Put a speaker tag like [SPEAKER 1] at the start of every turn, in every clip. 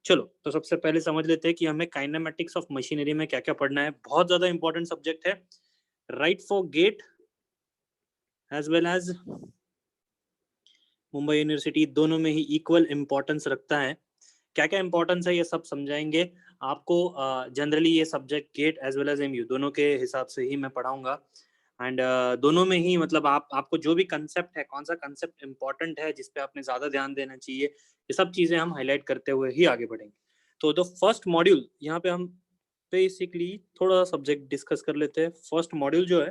[SPEAKER 1] चलो तो सबसे पहले समझ लेते हैं कि हमें काइनेमेटिक्स ऑफ मशीनरी में क्या क्या पढ़ना है। बहुत ज्यादा इंपॉर्टेंट सब्जेक्ट है, right for GATE as well as Mumbai university, दोनों में ही इक्वल इंपॉर्टेंस रखता है। क्या क्या इंपॉर्टेंस है ये सब समझाएंगे आपको। जनरली ये subject GATE as well as MU दोनों के हिसाब से ही मैं पढ़ाऊंगा। एंड दोनों में ही मतलब आपको जो भी कंसेप्ट है, कौन सा कंसेप्ट इंपॉर्टेंट है, जिस पे आपने ज्यादा ध्यान देना चाहिए, ये सब चीजें हम हाईलाइट करते हुए ही आगे बढ़ेंगे। तो द फर्स्ट मॉड्यूल यहाँ पे हम बेसिकली थोड़ा सब्जेक्ट डिस्कस कर लेते हैं। फर्स्ट मॉड्यूल जो है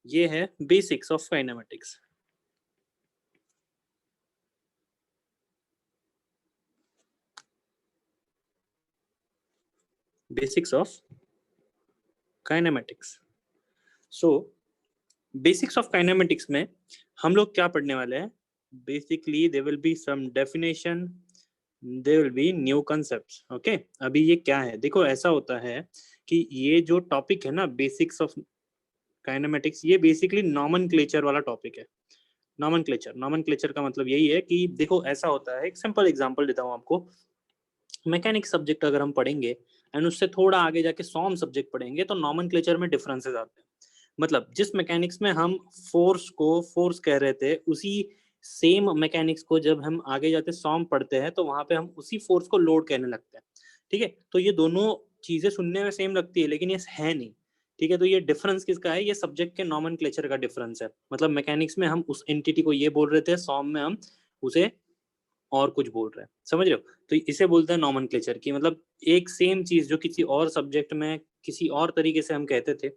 [SPEAKER 1] ये है basics of kinematics. Basics of kinematics. So basics of kinematics में हम लोग क्या पढ़ने वाले हैं? Basically there will be some definition, there will be new concepts. Okay, अभी ये क्या है, देखो ऐसा होता है कि ये जो टॉपिक है ना बेसिक्स ऑफ काइनेमेटिक्स, ये बेसिकली नॉमेनक्लेचर वाला टॉपिक है। नॉमेनक्लेचर का मतलब यही है कि देखो ऐसा होता है, एक सिंपल एग्जांपल देता हूँ आपको। मैकेनिक्स सब्जेक्ट अगर हम पढ़ेंगे एंड उससे थोड़ा आगे जाके सॉम सब्जेक्ट पढ़ेंगे तो नॉमेनक्लेचर में डिफरेंसेस आते हैं। मतलब जिस मैकेनिक्स में हम फोर्स को फोर्स कह रहे थे, उसी सेम मैकेनिक्स को जब हम आगे जाते सॉम पढ़ते हैं तो वहां पे हम उसी फोर्स को लोड कहने लगते हैं। ठीक है, तो ये दोनों चीजें सुनने में सेम लगती है लेकिन ये है नहीं। ठीक है, तो ये डिफरेंस किसका है? ये सब्जेक्ट के नॉमेनक्लेचर का डिफरेंस है। मतलब मैकेनिक्स में हम उस एंटिटी को ये बोल रहे थे, सॉम में हम उसे और कुछ बोल रहे हैं। समझ रहे हो? तो इसे बोलते हैं नॉमेनक्लेचर की, मतलब एक सेम चीज जो किसी और सब्जेक्ट में किसी और तरीके से हम कहते थे,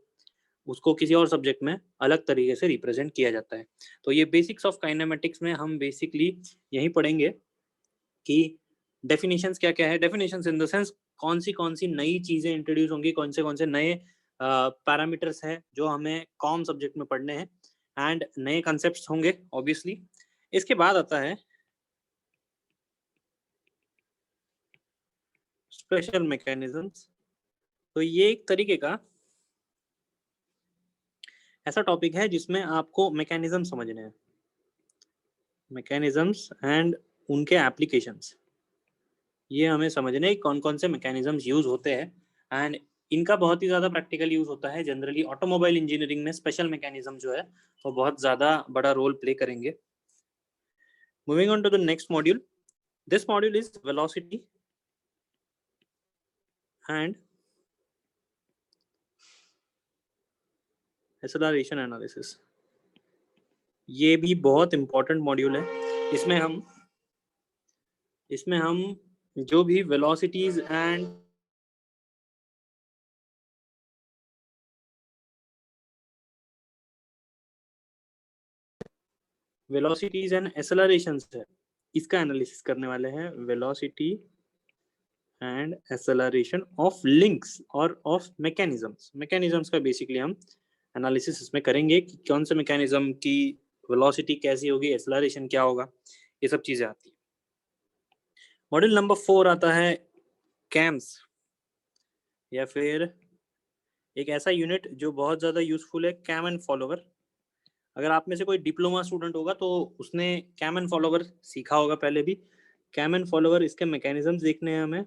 [SPEAKER 1] उसको किसी और सब्जेक्ट में अलग तरीके से रिप्रेजेंट किया जाता है। तो ये बेसिक्स ऑफ काइनेमेटिक्स में हम बेसिकली यही पढ़ेंगे कि डेफिनेशंस क्या क्या है। डेफिनेशंस इन द सेंस कौन सी नई चीजें इंट्रोड्यूस होंगी, कौन से नए पैरामीटर्स हैं जो हमें कॉम सब्जेक्ट में पढ़ने हैं, एंड नए कॉन्सेप्ट्स होंगे ऑब्वियसली। इसके बाद आता है स्पेशल मैकेनिज्म्स। तो ये एक तरीके का ऐसा टॉपिक है जिसमें आपको मैकेनिज्म समझने हैं, मैकेनिज्म्स एंड उनके एप्लीकेशंस। ये हमें समझने हैं कौन कौन से मैकेनिज्म्स यूज होते हैं, एंड इनका बहुत ही ज्यादा प्रैक्टिकल यूज होता है। जनरली ऑटोमोबाइल इंजीनियरिंग में स्पेशल मैकेनिज्म जो है वो बहुत ज्यादा बड़ा रोल प्ले करेंगे। Moving on to the next module, this module is velocity and acceleration analysis. ये भी बहुत इंपॉर्टेंट मॉड्यूल है। इसमें हम जो भी वेलोसिटीज एंड वेलोसिटीज एंड एक्सेलरेशंस है, इसका एनालिसिस करने वाले हैं। Velocity and acceleration of links और ऑफ मैकेनिज्म्स का बेसिकली हम एनालिसिस इसमें करेंगे कि कौन से मैकेनिज्म की वेलोसिटी कैसी होगी, एक्सेलरेशन क्या होगा, ये सब चीजें आती है। मॉड्यूल नंबर 4 आता है कैम्स, या फिर एक ऐसा यूनिट जो बहुत ज्यादा यूजफुल है, कैम एंड फॉलोवर। अगर आप में से कोई डिप्लोमा स्टूडेंट होगा तो उसने कैम एंड फॉलोवर सीखा होगा पहले भी। कैम एंड फॉलोवर, इसके मैकेनिज्म्स देखने हैं हमें,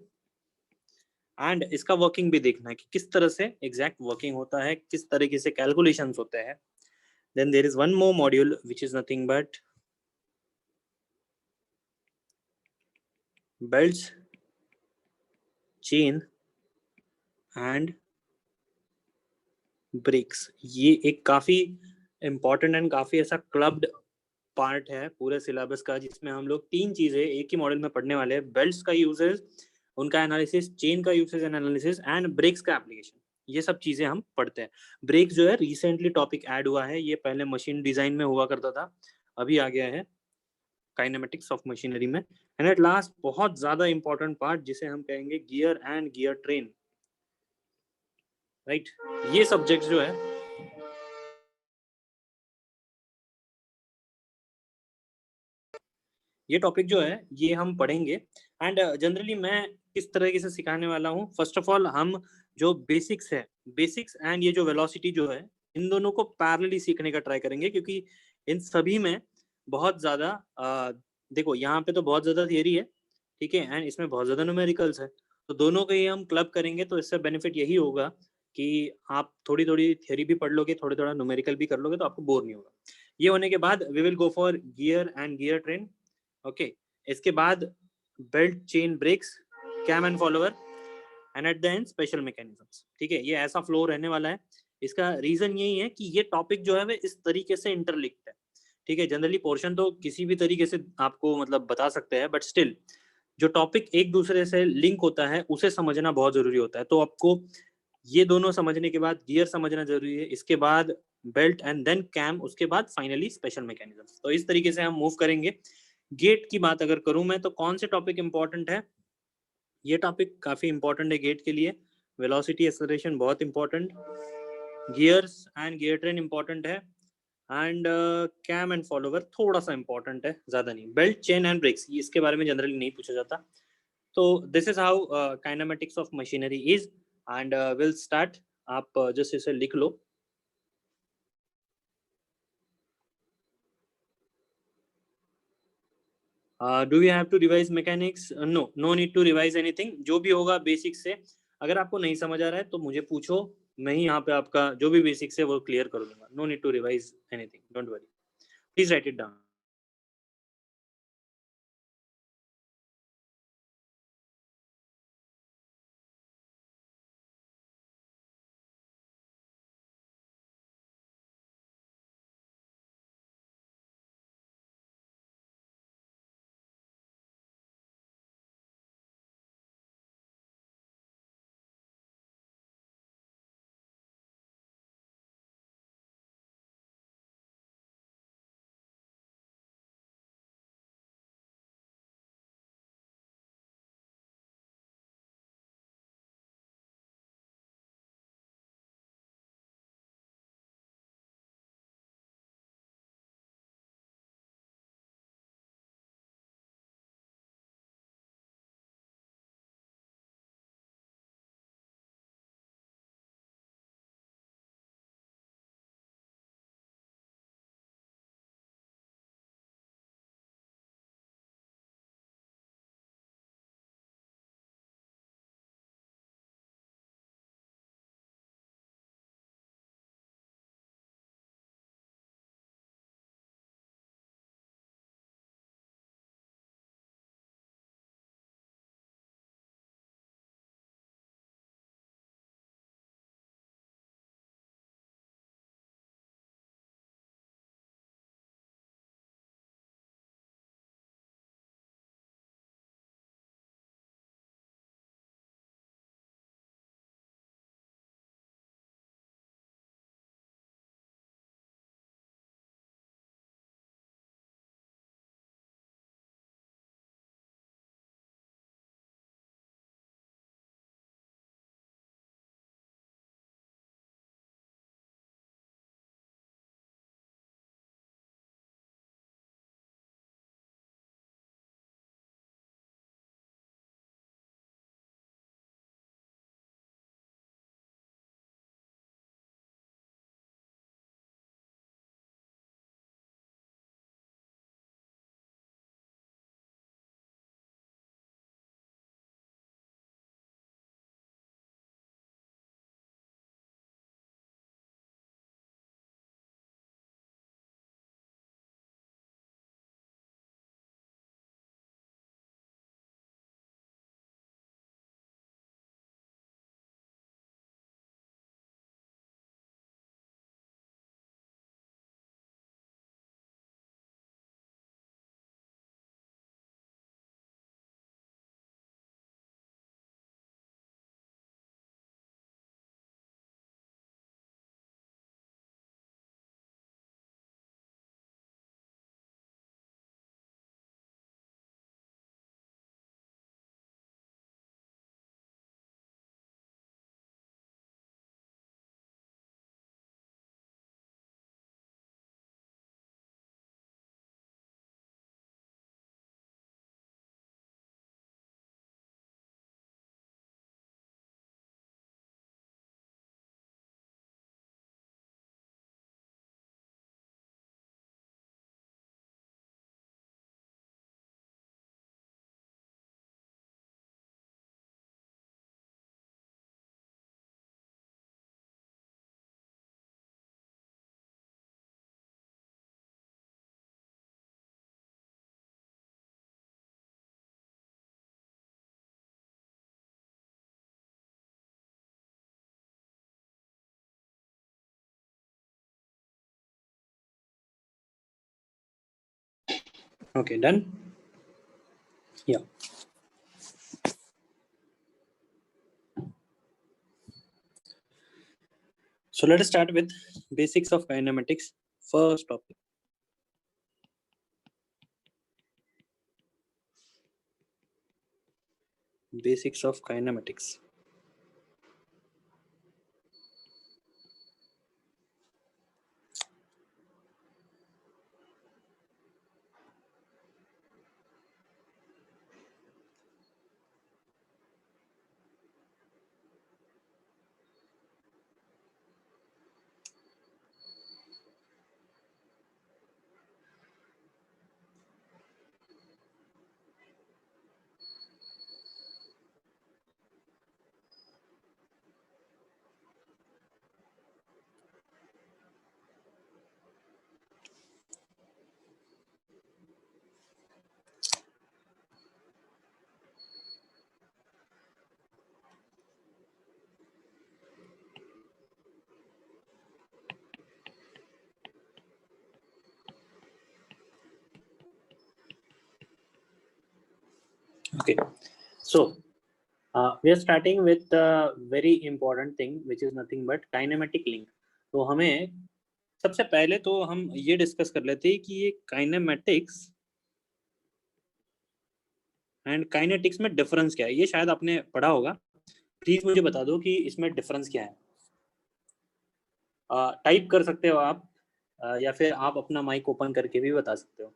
[SPEAKER 1] एंड इसका वर्किंग भी देखना है कि किस तरह से एग्जैक्ट वर्किंग होता है, किस तरीके से कैलकुलेशंस होते हैं। Then there is one more module which is nothing but belts, chain and brakes. ये एक काफी इंपॉर्टेंट एंड काफी ऐसा क्लब्ड पार्ट है पूरे सिलेबस का, जिसमें हम लोग तीन चीजें एक ही मॉडल में पढ़ने वाले हैं। बेल्ट्स का यूजेस, उनका एनालिसिस, चेन का usage and analysis, and brakes का एप्लीकेशन। ये सब चीजें हम पढ़ते हैं। ब्रेक जो है रिसेंटली टॉपिक ऐड हुआ है, ये पहले मशीन डिजाइन में हुआ करता था, अभी आ गया है काइनेमेटिक्स ऑफ मशीनरी में। एंड एट लास्ट बहुत ज्यादा इंपॉर्टेंट पार्ट जिसे हम कहेंगे gear and gear train. Right, ये सब्जेक्ट जो है ये टॉपिक जो है ये हम पढ़ेंगे। एंड जनरली मैं किस तरीके से सिखाने वाला हूँ, फर्स्ट ऑफ ऑल हम जो बेसिक्स है, बेसिक्स एंड ये जो वेलोसिटी जो है, इन दोनों को पैरेलली सीखने का ट्राई करेंगे, क्योंकि इन सभी में बहुत ज्यादा देखो यहाँ पे तो बहुत ज्यादा थियरी है, ठीक है, एंड इसमें बहुत ज्यादा न्यूमेरिकल्स है, तो दोनों को ही हम क्लब करेंगे तो इससे बेनिफिट यही होगा कि आप थोड़ी थोड़ी थ्योरी भी पढ़ लोगे, थोड़ा थोड़ा न्यूमेरिकल भी कर लोगे, तो आपको बोर नहीं होगा। ये होने के बाद we will go for gear and gear train. Okay, इसके बाद belt chain brakes, cam and follower, and at the end special mechanisms. ठीक है, ये ऐसा फ्लो रहने वाला है। इसका रीजन यही है कि ये टॉपिक जो है वो इस तरीके से इंटरलिंक्ड है। ठीक है, जनरली पोर्शन तो किसी भी तरीके से आपको मतलब बता सकते हैं, बट स्टिल जो टॉपिक एक दूसरे से लिंक होता है उसे समझना बहुत जरूरी होता है। तो आपको ये दोनों समझने के बाद गियर समझना जरूरी है, इसके बाद बेल्ट एंड देन कैम, उसके बाद फाइनली स्पेशल मैकेनिज्म। तो इस तरीके से हम मूव करेंगे। गेट की बात अगर करूं मैं, तो कौन से टॉपिक इंपॉर्टेंट है? ये टॉपिक काफी इंपॉर्टेंट है गेट के लिए। वेलोसिटी एक्सेलरेशन बहुत important, gears and gear train important है, एंड कैम एंड फॉलोवर थोड़ा सा इंपॉर्टेंट है, ज्यादा नहीं। बेल्ट चेन एंड ब्रेक्स इसके बारे में जनरली नहीं पूछा जाता। तो this is how kinematics of machinery is, and will start. आप जस्ट इसे लिख लो। Do you have to revise mechanics? No, no need to revise anything. जो भी होगा बेसिक से, अगर आपको नहीं समझ आ रहा है तो मुझे पूछो, मैं ही यहाँ पे आपका जो भी बेसिक्स है वो क्लियर कर दूंगा। No need to revise anything, don't worry, please write it down. Okay, done. Yeah. So let us start with basics of kinematics. First topic. Basics of kinematics. Okay, so we are starting with a very important thing, which is nothing but kinematic link. तो हमें सबसे पहले तो हम ये discuss कर लेते हैं कि ये काइनेमेटिक्स एंड काइनेटिक्स में डिफरेंस क्या है। ये शायद आपने पढ़ा होगा, प्लीज मुझे बता दो कि इसमें डिफरेंस क्या है। टाइप कर सकते हो आप, या फिर आप अपना माइक ओपन करके भी बता सकते हो।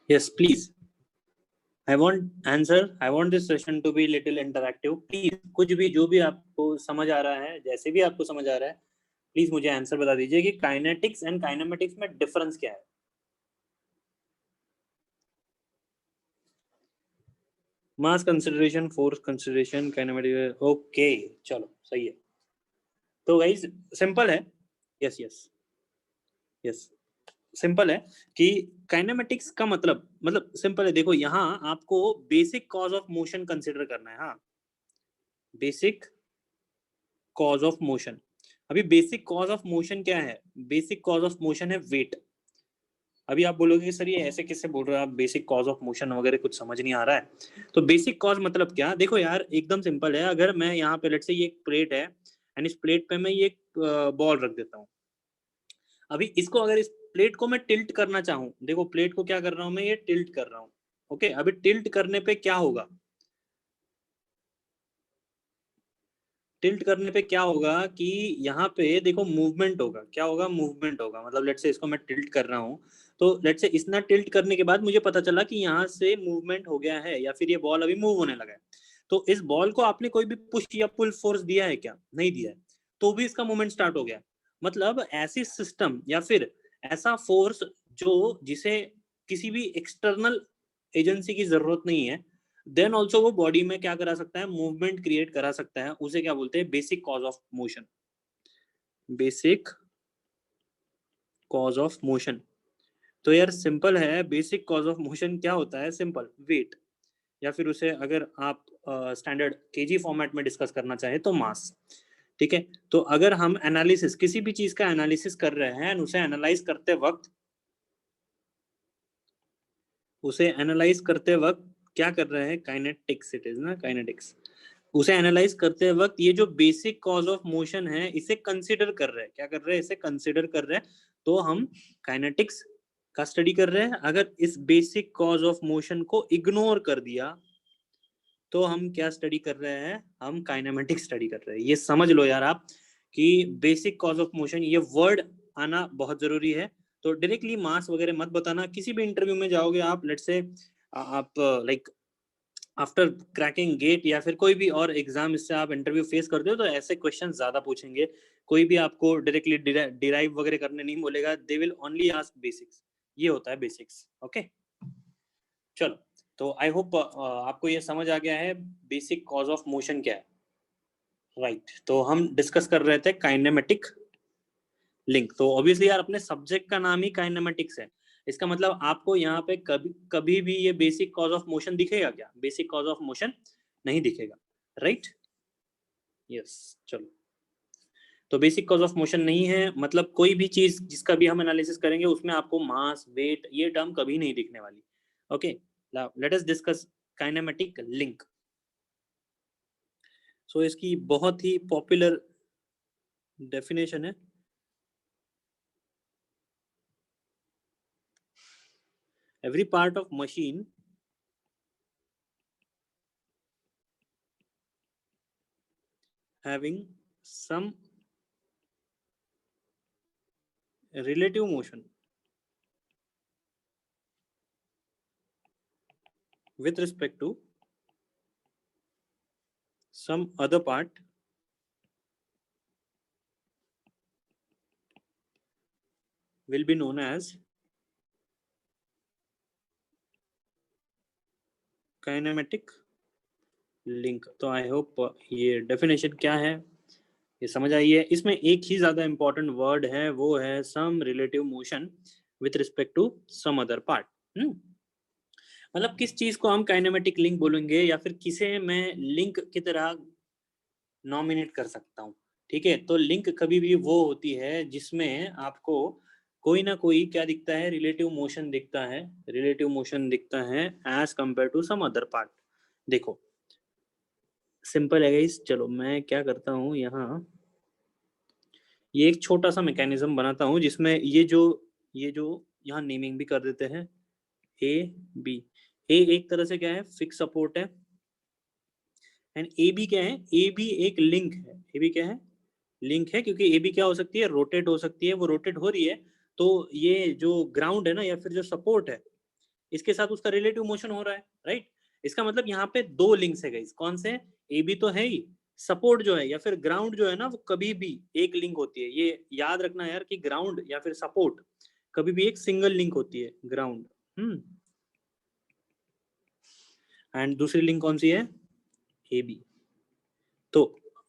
[SPEAKER 1] Yes please, I want answer, I want this session to be little interactive. Please कुछ भी, जो भी आपको समझ आ रहा है, जैसे भी आपको समझ आ रहा है, प्लीज मुझे आंसर बता दीजिए कि काइनेटिक्स एंड काइनेमेटिक्स में डिफरेंस क्या है। Mass consideration, force consideration, kinematic. Okay, चलो सही है। तो गाइस सिंपल है। यस यस यस, सिंपल है कि काइनेमेटिक्स का मतलब सिंपल है। देखो यहाँ आपको basic cause of motion consider करना है। हाँ, बेसिक कॉज ऑफ मोशन। अभी बेसिक कॉज ऑफ मोशन क्या है? बेसिक कॉज ऑफ मोशन है वेट। अभी आप बोलोगे सर ये ऐसे कैसे बोल रहे हो आप, बेसिक कॉज ऑफ मोशन वगैरह कुछ समझ नहीं आ रहा है। तो बेसिक कॉज मतलब क्या? देखो यार एकदम सिंपल है। अगर मैं यहाँ पे लेट्स से ये एक प्लेट है एंड इस प्लेट पे मैं ये बॉल रख देता हूँ। अभी इसको अगर इस प्लेट को मैं टिल्ट करना चाहूँ, देखो प्लेट को क्या कर रहा हूँ मैं, ये टिल्ट कर रहा हूँ। ओके, अभी टिल्ट करने पे क्या होगा? टिल्ट करने पे क्या होगा कि यहाँ पे देखो मूवमेंट होगा। क्या होगा? मूवमेंट होगा। मतलब लेट्स से इसको मैं टिल्ट कर रहा हूँ, तो लेट्स से इतना टिल्ट करने के बाद मुझे पता चला कि यहाँ से मूवमेंट हो गया है, या फिर ये बॉल अभी मूव होने लगा है। तो इस बॉल को आपने कोई भी पुश या पुल फोर्स दिया है क्या? नहीं दिया है, तो भी इसका मूवमेंट स्टार्ट हो गया। मतलब ऐसी सिस्टम या फिर ऐसा फोर्स जो जिसे किसी भी एक्सटर्नल एजेंसी की जरूरत नहीं है, देन ऑल्सो वो बॉडी में क्या करा सकता है? मूवमेंट क्रिएट करा सकता है। उसे क्या बोलते हैं? Basic cause of motion. Basic cause of motion. तो यार सिंपल है, बेसिक कॉज ऑफ मोशन क्या होता है? सिंपल, वेट, या फिर उसे अगर आप स्टैंडर्ड केजी फॉर्मेट में डिस्कस करना चाहे तो मास। ठीक है, तो अगर हम एनालिसिस, किसी भी चीज का एनालिसिस कर रहे हैं, उसे एनालाइज करते वक्त, उसे एनालाइज करते वक्त क्या कर रहे हैं? काइनेटिक्स, इट इज ना, काइनेटिक्स। उसे एनालाइज करते वक्त ये जो बेसिक कॉज ऑफ मोशन है, इसे कंसिडर कर रहे हैं। क्या कर रहे हैं? इसे कंसिडर कर रहे हैं। तो हम काइनेटिक्स का स्टडी कर रहे हैं। अगर इस बेसिक कॉज ऑफ मोशन को इग्नोर कर दिया तो हम क्या स्टडी कर रहे हैं? हम काइनेमेटिक्स स्टडी कर रहे हैं। ये समझ लो यार आप कि बेसिक कॉज ऑफ मोशन, ये वर्ड आना बहुत जरूरी है। तो डायरेक्टली मास वगैरह मत बताना। किसी भी इंटरव्यू में जाओगे आप, लेट्स से आप लाइक आफ्टर क्रैकिंग गेट या फिर कोई भी और एग्जाम, इससे आप इंटरव्यू फेस करते हो, तो ऐसे क्वेश्चन ज्यादा पूछेंगे। कोई भी आपको डायरेक्टली डिराइव वगैरह करने नहीं बोलेगा। They will only ask basics. ये होता है बेसिक्स। ओके, चलो। तो आई होप आपको ये समझ आ गया है बेसिक कॉज ऑफ मोशन क्या है। राइट, तो हम डिस्कस कर रहे थे काइनेमेटिक लिंक। तो ऑब्वियसली यार अपने सब्जेक्ट का नाम ही काइनेमेटिक्स है, इसका मतलब आपको यहाँ पे कभी कभी भी ये बेसिक कॉज ऑफ मोशन दिखेगा क्या? बेसिक कॉज ऑफ मोशन नहीं दिखेगा, राइट? यस, चलो। तो बेसिक कॉज ऑफ मोशन नहीं है, मतलब कोई भी चीज जिसका भी हम एनालिसिस करेंगे उसमें आपको मास, वेट, ये टर्म कभी नहीं दिखने वाली। Okay, let us discuss kinematic link. So इसकी बहुत ही पॉपुलर डेफिनेशन है, every part of machine having some relative motion with respect to some other part will be known as kinematic link. तो आई होप ये definition क्या है ये समझ आई है। इसमें एक ही ज्यादा इंपॉर्टेंट वर्ड है, वो है some relative motion with respect to some other part. मतलब किस चीज को हम काइनेमेटिक लिंक बोलेंगे, या फिर किसे मैं लिंक की तरह नॉमिनेट कर सकता हूँ। ठीक है, तो लिंक कभी भी वो होती है जिसमें आपको कोई ना कोई क्या दिखता है, रिलेटिव मोशन दिखता है, रिलेटिव मोशन दिखता है as compare to some other part. देखो सिंपल है गाइस, चलो मैं क्या करता हूँ यहाँ, ये एक छोटा सा मैकेनिज्म बनाता हूँ जिसमें ये जो यहाँ नेमिंग भी कर देते हैं, ए बी। ए एक तरह से क्या है, फिक्स सपोर्ट है, एंड ए बी क्या है, ए बी एक लिंक है। ए बी क्या है, लिंक है, क्योंकि ए बी क्या हो सकती है, रोटेट हो सकती है, वो रोटेट हो रही है, तो ये जो ग्राउंड है ना या फिर जो सपोर्ट है, इसके साथ उसका रिलेटिव मोशन हो रहा है, राइट? इसका मतलब यहाँ पे दो लिंक्स है गाइस, कौन से? ए बी तो है ही, सपोर्ट जो है या फिर ग्राउंड जो है ना, वो कभी भी एक लिंक होती है। ये याद रखना यार कि ग्राउंड या फिर सपोर्ट कभी भी एक सिंगल लिंक होती है, ग्राउंड। एंड दूसरी लिंक कौन सी है, ए बी। तो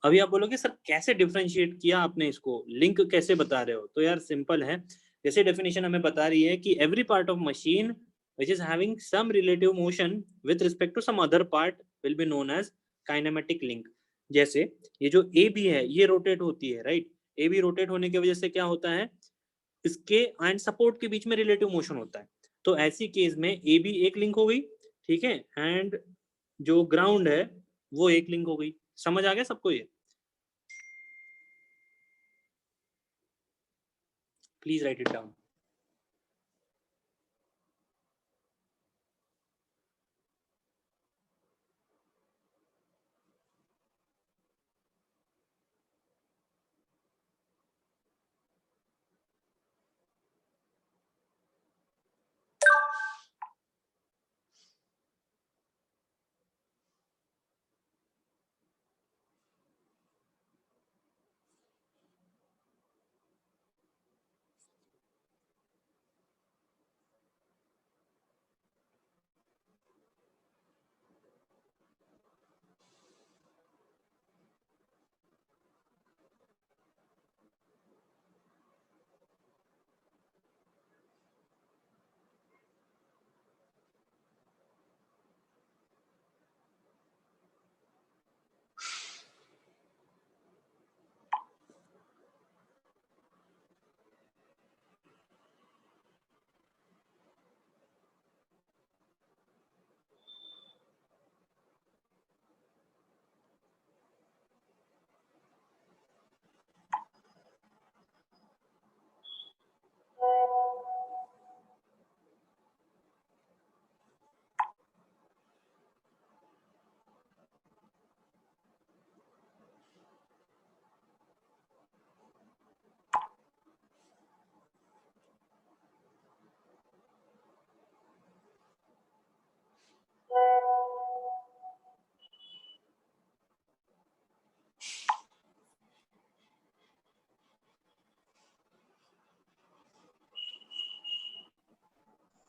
[SPEAKER 1] अभी आप बोलोगे सर कैसे डिफरेंशिएट किया आपने, इसको लिंक कैसे बता रहे हो? तो यार सिंपल है, जैसे डेफिनेशन हमें बता रही है कि every part of machine which is having some relative motion with respect to some other part will be known as kinematic link। जैसे ये जो ए बी है ये रोटेट होती है, राइट? ए बी रोटेट होने की वजह से क्या होता है, इसके एंड सपोर्ट के बीच में रिलेटिव मोशन होता है। तो ऐसी केस में ए बी एक लिंक हो गई, ठीक है, एंड जो ग्राउंड है वो एक लिंक हो गई। समझ आ गया सबको ये? Please write it down.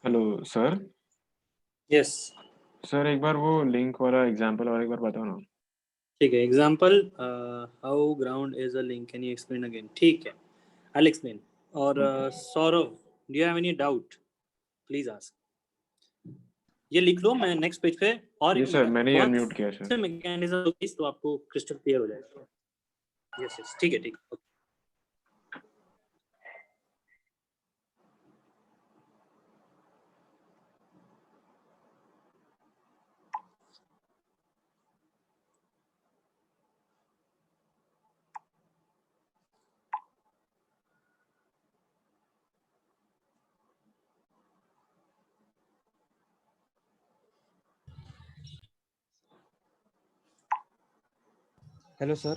[SPEAKER 2] Hello sir.
[SPEAKER 1] Yes
[SPEAKER 2] sir एक बार वो लिंक वाला एग्जांपल और एक बार बताओ ना।
[SPEAKER 1] ठीक है, example how ground is a link, can you explain again? ठीक है, I'll explain. और Saurabh, do you have any doubt? Please ask. ये लिख लो, मैं नेक्स्ट पेज पे और
[SPEAKER 2] जी सर, मैंने अनम्यूट किया सर।
[SPEAKER 1] मैकेनिज्म तो आपको क्रिस्टल क्लियर हो जाएगा। यस यस, ठीक है ठीक है।
[SPEAKER 3] Hello sir.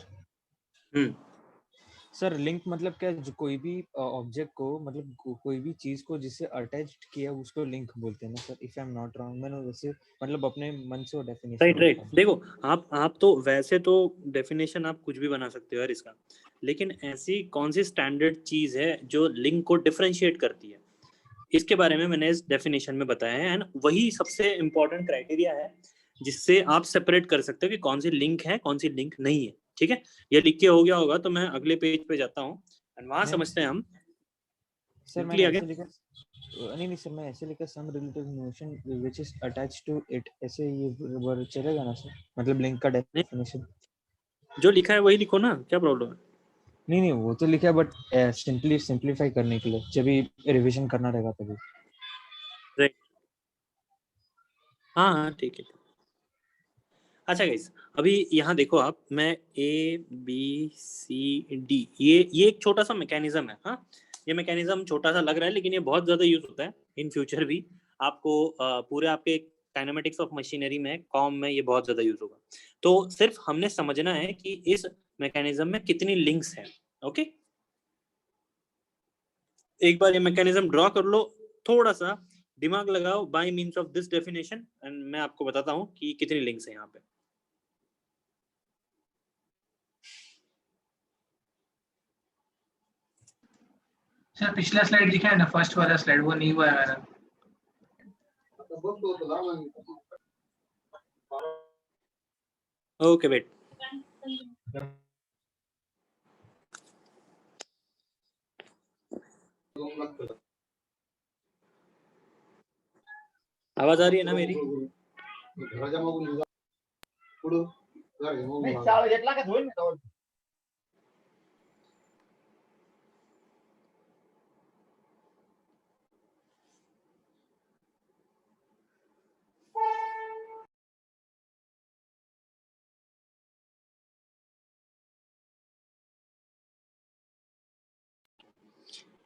[SPEAKER 3] सर लिंक मतलब क्या, जो कोई भी ऑब्जेक्ट को, मतलब कोई भी चीज को जिससे अटैच्ड किया उसको लिंक बोलते हैं ना sir, if I am not wrong. मैंने वैसे मतलब अपने मन से वो डेफिनेशन
[SPEAKER 1] राइट राइट। देखो आप तो वैसे तो डेफिनेशन आप कुछ भी बना सकते हो यार इसका, लेकिन ऐसी कौन सी स्टैंडर्ड चीज है जो लिंक को डिफरेंशिएट करती है, इसके बारे में मैंने इस डेफिनेशन में बताया है। एंड वही सबसे इंपॉर्टेंट क्राइटेरिया है जिससे आप सेपरेट कर सकते हो कि कौन सी लिंक है कौन सी लिंक नहीं है। ठीक है, ये लिख के हो गया होगा तो मैं अगले पेज पे जाता हूँ एंड वहां समझते हैं हम।
[SPEAKER 3] सर मैंने ऐसे लिखा, नहीं सर, मैं ऐसे लिखा some relative notion which is attached to it, ऐसे ये वर्ड चलेगा ना सर? मतलब लिंक का डेफिनेशन
[SPEAKER 1] जो लिखा है वही लिखो ना, क्या प्रॉब्लम है?
[SPEAKER 3] नहीं वो तो लिखा है, बट सिंपलीफाई करने के लिए जब भी रिवीजन करना रहेगा तभी।
[SPEAKER 1] राइट, हाँ हाँ ठीक है। अच्छा गाइस, अभी यहाँ देखो आप, मैं ABCD, ये एक छोटा सा मैकेनिज्म है। हाँ, ये मैकेनिज्म छोटा सा लग रहा है लेकिन ये बहुत ज्यादा यूज होता है इन फ्यूचर भी। आपको पूरे आपके काइनेमेटिक्स ऑफ मशीनरी में, कॉम में ये बहुत ज्यादा यूज होगा। तो सिर्फ हमने समझना है कि इस मैकेनिज्म में कितनी लिंक्स हैं। ओके, एक बार ये मैकेनिज्म ड्रॉ कर लो, थोड़ा सा दिमाग लगाओ by means of this definition, and मैं आपको बताता हूँ कि कितनी लिंक्स हैं यहाँ पे।
[SPEAKER 4] सर पिछला स्लाइड दिखा है ना, फर्स्ट वाला स्लाइड, वो नहीं हुआ है मेरा।
[SPEAKER 1] ओके वेट, आवाज आ रही है ना मेरी?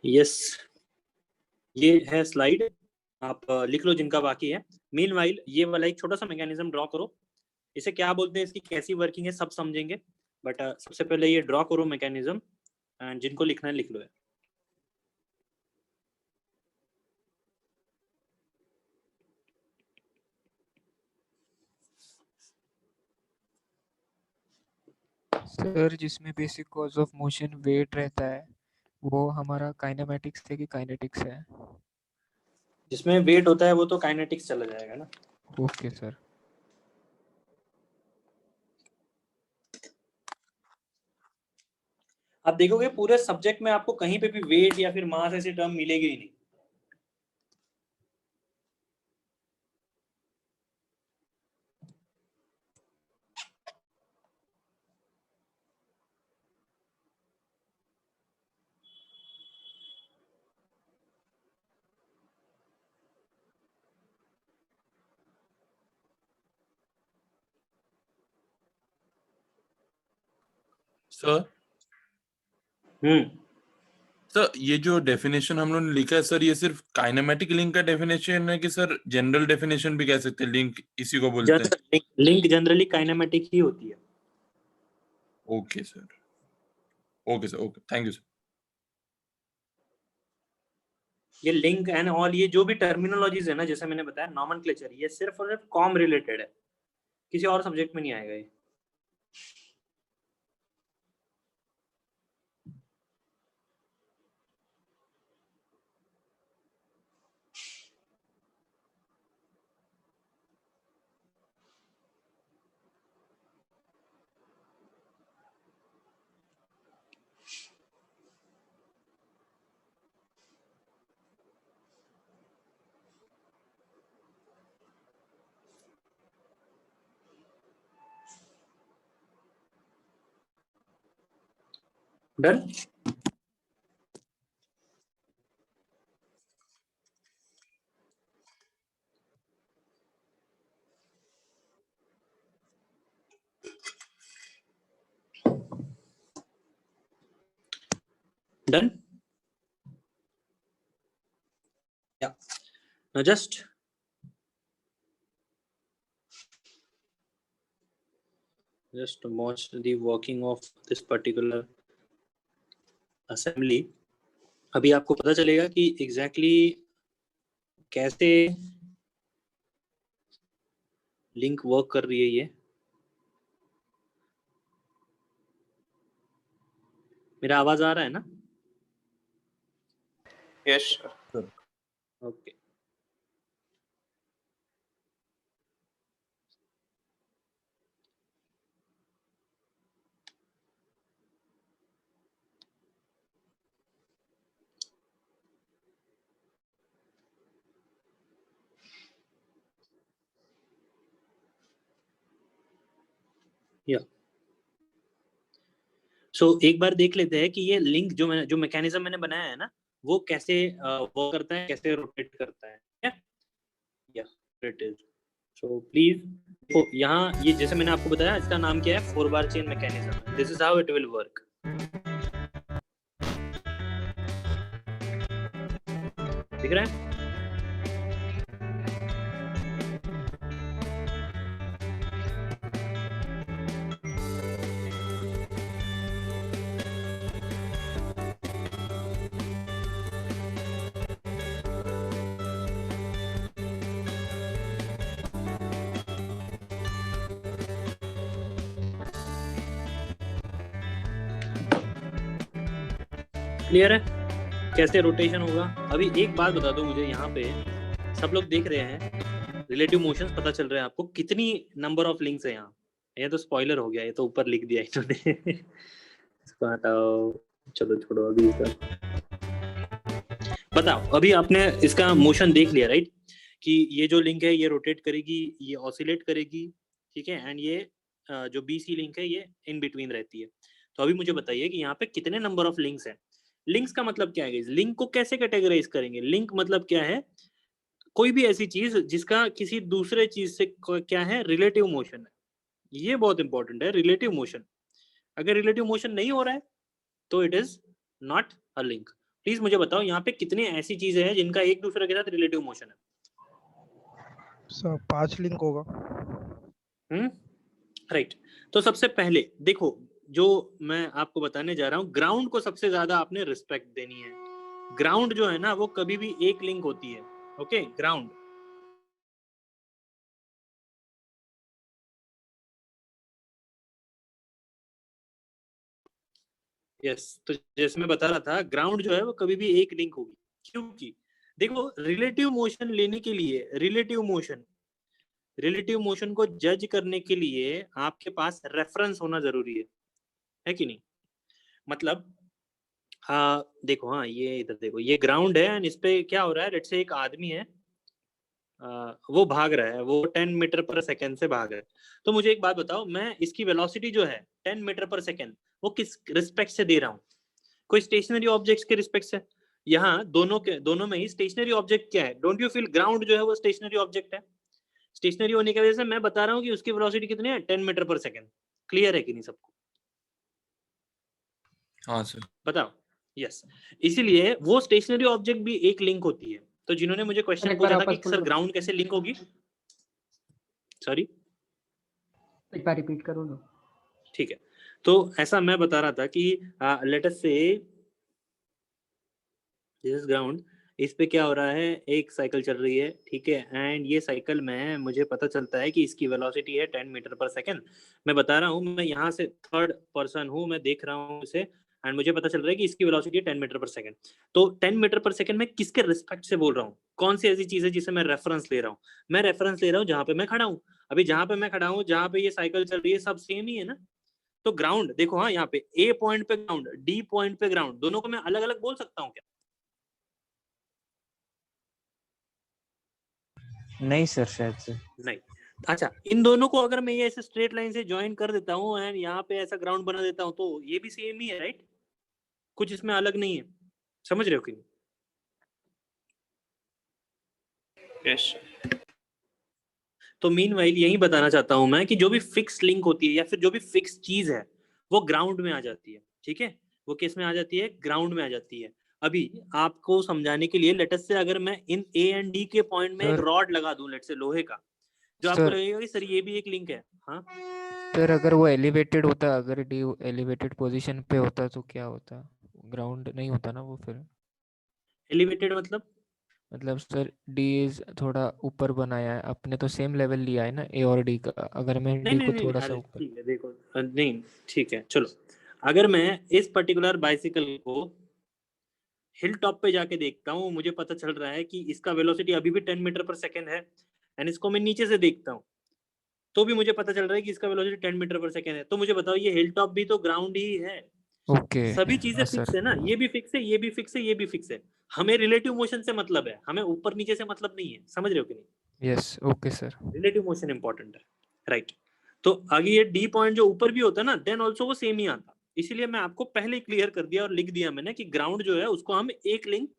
[SPEAKER 1] यस, ये है स्लाइड, आप लिख लो जिनका बाकी है। मीनवाइल ये वाला एक छोटा सा मैकेनिज्म ड्रॉ करो, इसे क्या बोलते हैं, इसकी कैसी वर्किंग है सब समझेंगे, बट सबसे पहले ये ड्रॉ करो मैकेनिज्म, एंड जिनको लिखना है लिख लो।
[SPEAKER 5] सर जिसमें basic cause of motion weight रहता है वो हमारा काइनेमेटिक्स है कि काइनेटिक्स है?
[SPEAKER 1] जिसमें वेट होता है वो तो काइनेटिक्स चला जाएगा ना।
[SPEAKER 5] Okay sir.
[SPEAKER 1] आप देखोगे पूरे सब्जेक्ट में आपको कहीं पे भी वेट या फिर मास ऐसी टर्म मिलेगी ही नहीं।
[SPEAKER 6] सर सर ये जो डेफिनेशन हम लोगों ने लिखा है सर, ये सिर्फ काइनेमेटिक लिंक का डेफिनेशन है कि सर जनरल डेफिनेशन भी कह सकते हैं लिंक इसी को बोलते हैं?
[SPEAKER 1] लिंक जनरली काइनेमेटिक ही होती है।
[SPEAKER 6] Okay sir, okay sir, okay, thank you sir.
[SPEAKER 1] ये लिंक एंड ऑल, ये जो भी टर्मिनोलॉजीज है ना, जैसे मैंने बताया नॉमेनक्लेचर, ये सिर्फ और सिर्फ कॉम रिलेटेड है, किसी और सब्जेक्ट में नहीं आएगा ये। Done. Done. Yeah. Now just watch the working of this particular assembly. अभी आपको पता चलेगा कि exactly कैसे लिंक वर्क कर रही है ये। मेरा आवाज आ रहा है ना?
[SPEAKER 7] Yes, sir.
[SPEAKER 1] ओके। या सो एक बार देख लेते हैं कि ये लिंक जो मैकेनिज्म मैंने बनाया है ना, वो कैसे वर्क करता है, कैसे रोटेट करता है। या इट इज सो प्लीज, तो यहाँ ये जैसे मैंने आपको बताया, इसका नाम क्या है, 4 बार chain mechanism. This is how it will work. दिख रहा है? क्लियर है कैसे रोटेशन होगा? अभी एक बात बता दो मुझे, यहाँ पे सब लोग देख रहे हैं, रिलेटिव मोशंस पता चल रहे हैं आपको, कितनी नंबर ऑफ लिंक्स है यहाँ? ये तो स्पॉइलर हो गया, ये तो ऊपर लिख दिया इन्होंने। इसको हटाओ, चलो छोड़ो अभी इसका। बताओ, अभी आपने इसका मोशन देख लिया राइट, कि ये जो लिंक है ये रोटेट करेगी, ये ऑसिलेट करेगी, ठीक है, एंड ये जो BC लिंक है ये इन बिटवीन रहती है। तो अभी मुझे बताइए कि यहाँ पे कितने नंबर ऑफ लिंक्स हैं? लिंक्स का मतलब क्या है? लिंक को कैसे कैटेगराइज करेंगे? लिंक मतलब क्या है? कोई भी ऐसी चीज जिसका किसी दूसरे चीज से क्या है, रिलेटिव मोशन है। ये बहुत इंपॉर्टेंट है, रिलेटिव मोशन। अगर रिलेटिव मोशन नहीं हो रहा है तो it is not a link. Please मुझे बताओ यहाँ पे कितनी ऐसी चीजें हैं जिनका एक दूसरे के साथ रिलेटिव मोशन है?
[SPEAKER 8] सर 5 लिंक होगा।
[SPEAKER 1] राइट। तो सबसे पहले देखो, जो मैं आपको बताने जा रहा हूँ, ग्राउंड को सबसे ज्यादा आपने रिस्पेक्ट देनी है। ग्राउंड जो है ना, वो कभी भी एक लिंक होती है। Okay, ground. यस, तो जैसे मैं बता रहा था, ग्राउंड जो है वो कभी भी एक लिंक होगी, क्योंकि देखो रिलेटिव मोशन लेने के लिए, रिलेटिव मोशन को जज करने के लिए आपके पास रेफरेंस होना जरूरी है कि नहीं? मतलब हाँ देखो, हाँ ये इधर देखो, ये ग्राउंड है एंड इस पे क्या हो रहा है, लेट्स से एक आदमी है, वो भाग रहा है, वो 10 मीटर पर सेकेंड से भाग रहा है। तो मुझे एक बात बताओ, मैं इसकी वेलोसिटी जो है 10 मीटर पर सेकेंड, वो किस रिस्पेक्ट से दे रहा हूँ? कोई स्टेशनरी ऑब्जेक्ट्स के रिस्पेक्ट से। यहाँ दोनों में ही स्टेशनरी ऑब्जेक्ट क्या है? डोंट यू फील ग्राउंड जो है वो स्टेशनरी ऑब्जेक्ट है? स्टेशनरी होने की वजह से मैं बता रहा हूँ कि उसकी वेलोसिटी कितनी है, 10 मीटर पर सेकेंड। क्लियर है कि नहीं सबको?
[SPEAKER 6] हाँ सर।
[SPEAKER 1] बताओ। यस, इसीलिए वो स्टेशनरी ऑब्जेक्ट भी एक लिंक होती है। तो जिन्होंने मुझे क्वेश्चन पूछा था कि सर ग्राउंड कैसे लिंक होगी, सॉरी
[SPEAKER 9] एक बार रिपीट करो ना।
[SPEAKER 1] ठीक है, तो ऐसा मैं बता रहा था कि लेट अस से दिस इज ग्राउंड, इस पे क्या हो रहा है, एक साइकिल चल रही है, ठीक है, एंड ये साइकिल में मुझे पता चलता है कि इसकी वेलोसिटी है 10 मीटर पर सेकेंड। मैं बता रहा हूँ, मैं यहाँ से थर्ड पर्सन हूँ, मैं देख रहा हूँ इसे, एंड मुझे पता चल रहा है कि इसकी वेलोसिटी है 10 मीटर पर सेकेंड। तो 10 मीटर पर सेकेंड में किसके रिस्पेक्ट से बोल रहा हूँ? कौन सी ऐसी चीज है जिसे मैं रेफरेंस ले रहा हूँ? मैं रेफरेंस ले रहा हूँ जहाँ पे मैं खड़ा हूँ। अभी जहाँ पे मैं खड़ा हूँ, जहाँ पे ये साइकिल चल रही है, सब सेम ही है ना। तो ग्राउंड देखो, हाँ यहाँ पे A पॉइंट पे ग्राउंड, D पॉइंट पे ग्राउंड, दोनों को मैं अलग अलग बोल सकता हूँ क्या?
[SPEAKER 3] नहीं सर, शायद से
[SPEAKER 1] नहीं। अच्छा, इन दोनों को अगर मैं ये ऐसे स्ट्रेट लाइन से ज्वाइन कर देता हूँ एंड यहाँ पे ऐसा ग्राउंड बना देता हूँ, तो ये भी सेम ही है राइट? कुछ इसमें अलग नहीं है, समझ रहे हो कि नहीं? यस। तो मीनवाइल यही बताना चाहता हूं मैं कि जो भी फिक्स लिंक होती है या फिर जो भी फिक्स चीज है वो ग्राउंड में आ जाती है, ठीक है? वो किस में आ जाती है? ग्राउंड में आ जाती है। अभी आपको समझाने के लिए लेट अस से अगर मैं इन ए एंड डी के पॉइंट में एक
[SPEAKER 5] सर
[SPEAKER 1] रॉड लगा दूं, लेट से लोहे का, जो आपको
[SPEAKER 5] सर
[SPEAKER 1] लगेगा कि सर ये भी एक लिंक है। हाँ
[SPEAKER 5] सर अगर वो एलिवेटेड होता, अगर डी एलिवेटेड पोजीशन पे होता तो क्या होता? ग्राउंड नहीं होता ना वो फिर।
[SPEAKER 1] एलिवेटेड
[SPEAKER 5] मतलब सर डी इज थोड़ा ऊपर बनाया है, अपने तो सेम लेवल लिया है ना ए और डी का, अगर मैं
[SPEAKER 1] नहीं
[SPEAKER 5] डी
[SPEAKER 1] नहीं
[SPEAKER 5] को
[SPEAKER 1] नहीं,
[SPEAKER 5] थोड़ा सा
[SPEAKER 1] अरे
[SPEAKER 5] ऊपर।
[SPEAKER 1] ठीक है, देखो नहीं ठीक है, चलो अगर मैं इस पर्टिकुलर बाइसिकल को हिल टॉप पे जाके देखता हूँ, मुझे पता चल रहा है कि इसका वेलोसिटी अभी भी 10 मीटर पर सेकेंड है, एंड इसको मैं नीचे से देखता हूँ तो भी मुझे पता चल रहा है कि इसका वेलोसिटी 10 मीटर पर सेकेंड है। तो मुझे बताओ ये हिल टॉप भी तो ग्राउंड ही है।
[SPEAKER 5] ओके
[SPEAKER 1] सभी चीजें
[SPEAKER 5] हाँ
[SPEAKER 1] फिक्स
[SPEAKER 5] सर।
[SPEAKER 1] है ना, ये भी फिक्स है, ये भी फिक्स है, ये भी फिक्स है। हमें रिलेटिव मोशन से मतलब है, हमें ऊपर नीचे से मतलब नहीं है, समझ रहे हो कि नहीं?
[SPEAKER 5] Yes okay sir.
[SPEAKER 1] Relative motion important है, राइट? तो आगे ये डी पॉइंट जो ऊपर भी होता है ना, देन ऑल्सो वो सेम ही आता, इसीलिए मैं आपको पहले क्लियर कर दिया और लिख दिया मैंने कि ग्राउंड जो है उसको हम एक लिंक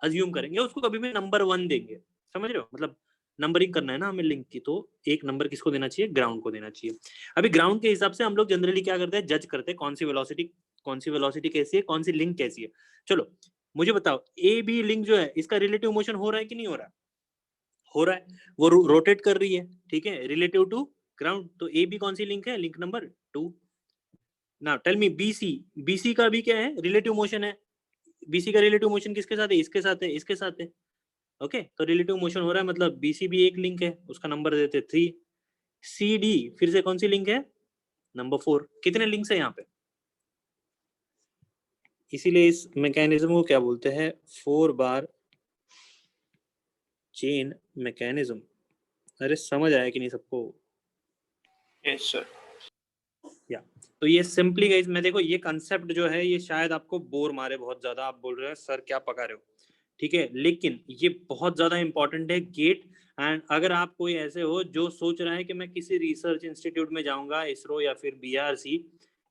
[SPEAKER 1] अज्यूम करेंगे, उसको कभी भी नंबर 1 देंगे, समझ रहे हो? मतलब नंबरिंग करना है ना हमें लिंक की, तो एक नंबर किसको देना चाहिए? ग्राउंड को देना चाहिए। अभी ग्राउंड के हिसाब से हम लोग जनरली क्या करते हैं? जज करते हैं कौन सी वेलोसिटी कैसी है, कौन सी लिंक कैसी है। चलो मुझे बताओ, ए बी लिंक जो है इसका रिलेटिव मोशन हो रहा है कि नहीं हो रहा? हो रहा है, वो रोटेट कर रही है, ठीक है, रिलेटिव टू ग्राउंड। तो ए बी कौन सी लिंक है? Link number 2। Now tell me BC का भी क्या है? रिलेटिव मोशन है। बीसी का रिलेटिव मोशन किसके साथ है? इसके साथ है, इसके साथ है। ओके, तो रिलेटिव मोशन हो रहा है, मतलब बीसी भी एक लिंक है, उसका नंबर देते 3। सी डी फिर से कौन सी लिंक है? नंबर 4। कितने लिंक्स है यहाँ पे? इसीलिए इस मैकेनिज्म को क्या बोलते हैं? 4 बार चेन मैकेनिज्म। अरे समझ आया कि नहीं सबको?
[SPEAKER 2] Yes sir.
[SPEAKER 1] या तो ये सिंपली गाइस, मैं देखो ये कंसेप्ट जो है ये शायद आपको बोर मारे बहुत ज्यादा, आप बोल रहे हो सर क्या पका रहे हो, ठीक है, लेकिन ये बहुत ज्यादा इंपॉर्टेंट है गेट। एंड अगर आप कोई ऐसे हो जो सोच रहा है कि मैं किसी रिसर्च इंस्टीट्यूट में जाऊंगा, इसरो या फिर बीआरसी,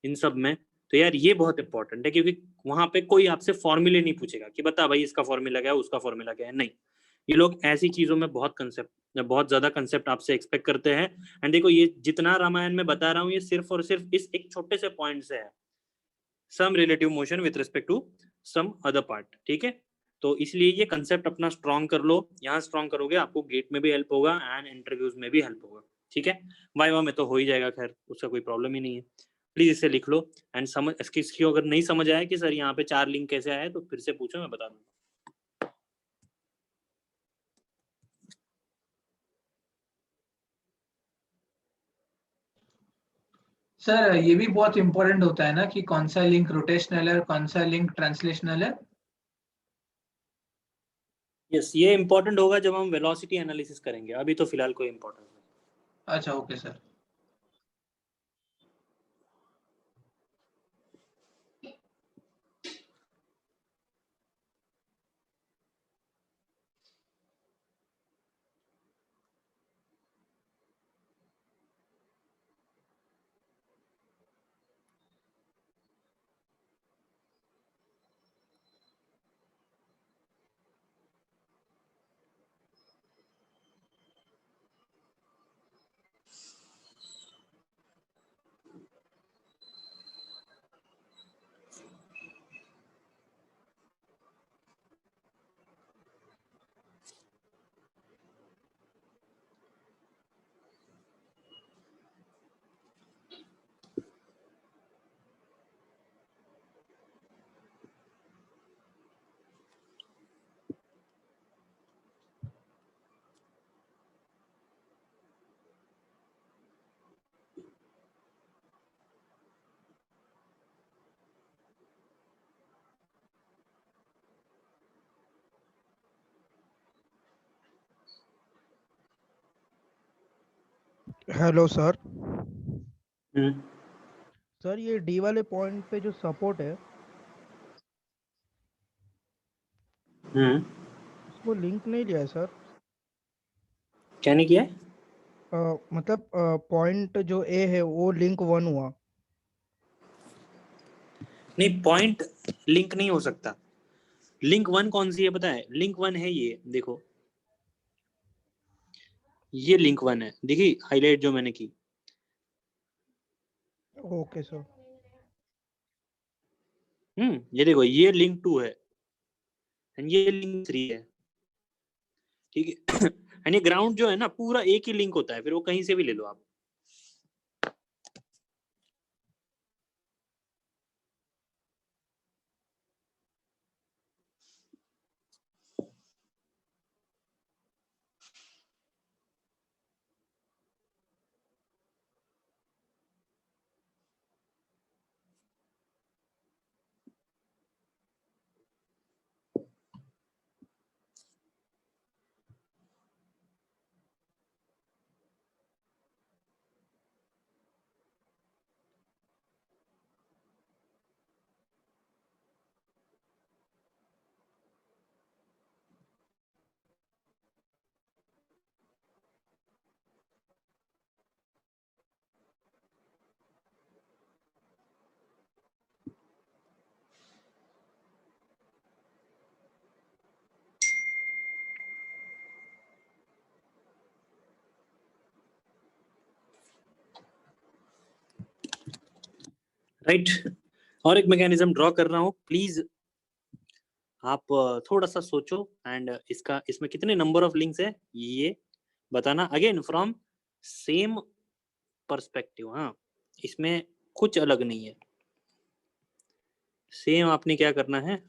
[SPEAKER 1] इन सब में, तो यार ये बहुत इंपॉर्टेंट है, क्योंकि वहां पे कोई आपसे फॉर्मूले नहीं पूछेगा कि बता भाई इसका फॉर्मूला क्या है, उसका फॉर्मूला क्या है, नहीं। ये लोग ऐसी चीजों में बहुत ज्यादा कंसेप्ट आपसे एक्सपेक्ट करते हैं। एंड देखो ये जितना रामायण में बता रहा हूँ ये सिर्फ और सिर्फ इस एक छोटे से पॉइंट से है, some relative motion with respect to some other part, ठीक है? तो इसलिए ये कंसेप्ट अपना स्ट्रॉन्ग कर लो, यहाँ स्ट्रॉन्ग करोगे आपको गेट में भी हेल्प होगा एंड इंटरव्यूज में भी हेल्प होगा, ठीक है? वाइवा में तो हो ही जाएगा, खैर उसका कोई प्रॉब्लम ही नहीं है। प्लीज इसे लिख लो एंड समझ, इसकी अगर नहीं समझ आया कि सर यहाँ पे 4 लिंक कैसे आए तो फिर से पूछो, मैं बता दूंगा।
[SPEAKER 4] सर ये भी बहुत इंपॉर्टेंट होता है ना कि कौन सा लिंक रोटेशनल है और कौन सा लिंक ट्रांसलेशनल है।
[SPEAKER 1] यस, ये इंपॉर्टेंट होगा जब हम वेलोसिटी एनालिसिस करेंगे, अभी तो फिलहाल कोई इंपॉर्टेंट नहीं।
[SPEAKER 4] अच्छा ओके सर।
[SPEAKER 8] Hello sir.
[SPEAKER 1] हम्म
[SPEAKER 8] सर ये डी वाले पॉइंट पे जो सपोर्ट है
[SPEAKER 1] हम्म
[SPEAKER 8] उसको लिंक नहीं लिया है सर।
[SPEAKER 1] क्या नहीं किया है?
[SPEAKER 8] मतलब पॉइंट जो ए है वो लिंक 1 हुआ।
[SPEAKER 1] नहीं, पॉइंट लिंक नहीं हो सकता। लिंक 1 कौन सी है पता है? लिंक 1 है ये, देखो ये लिंक 1 है, देखिए हाईलाइट जो मैंने की।
[SPEAKER 8] Okay sir.
[SPEAKER 1] ये देखो ये लिंक 2 है एंड ये लिंक 3 है, ठीक है। एंड ये ग्राउंड जो है ना पूरा एक ही लिंक होता है, फिर वो कहीं से भी ले लो आप। राइट और एक मैकेनिज्म ड्रॉ कर रहा हूं, प्लीज आप थोड़ा सा सोचो एंड इसमें कितने नंबर ऑफ लिंक्स है ये बताना, अगेन फ्रॉम सेम पर्सपेक्टिव। हाँ, इसमें कुछ अलग नहीं है, सेम आपने क्या करना है,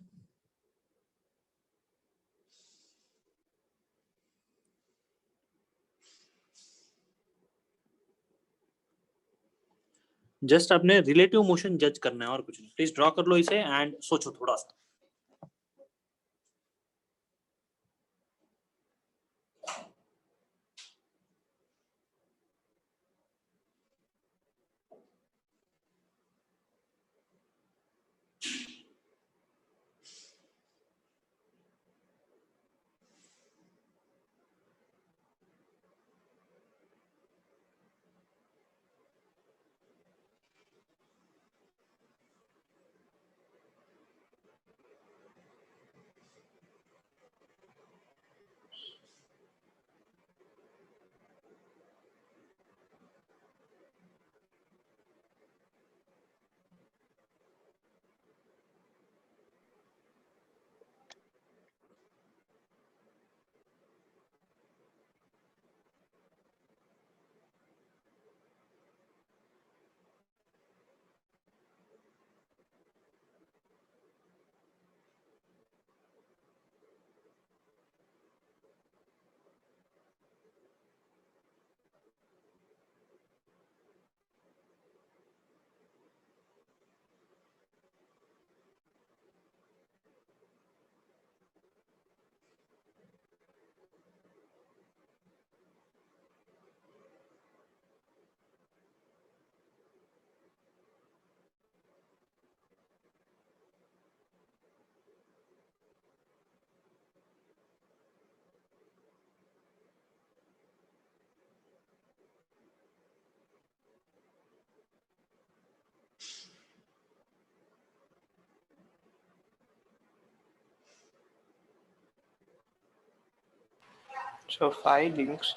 [SPEAKER 1] जस्ट आपने रिलेटिव मोशन जज करना है और कुछ नहीं। प्लीज ड्रॉ कर लो इसे एंड सोचो थोड़ा सा।
[SPEAKER 7] So 5 links.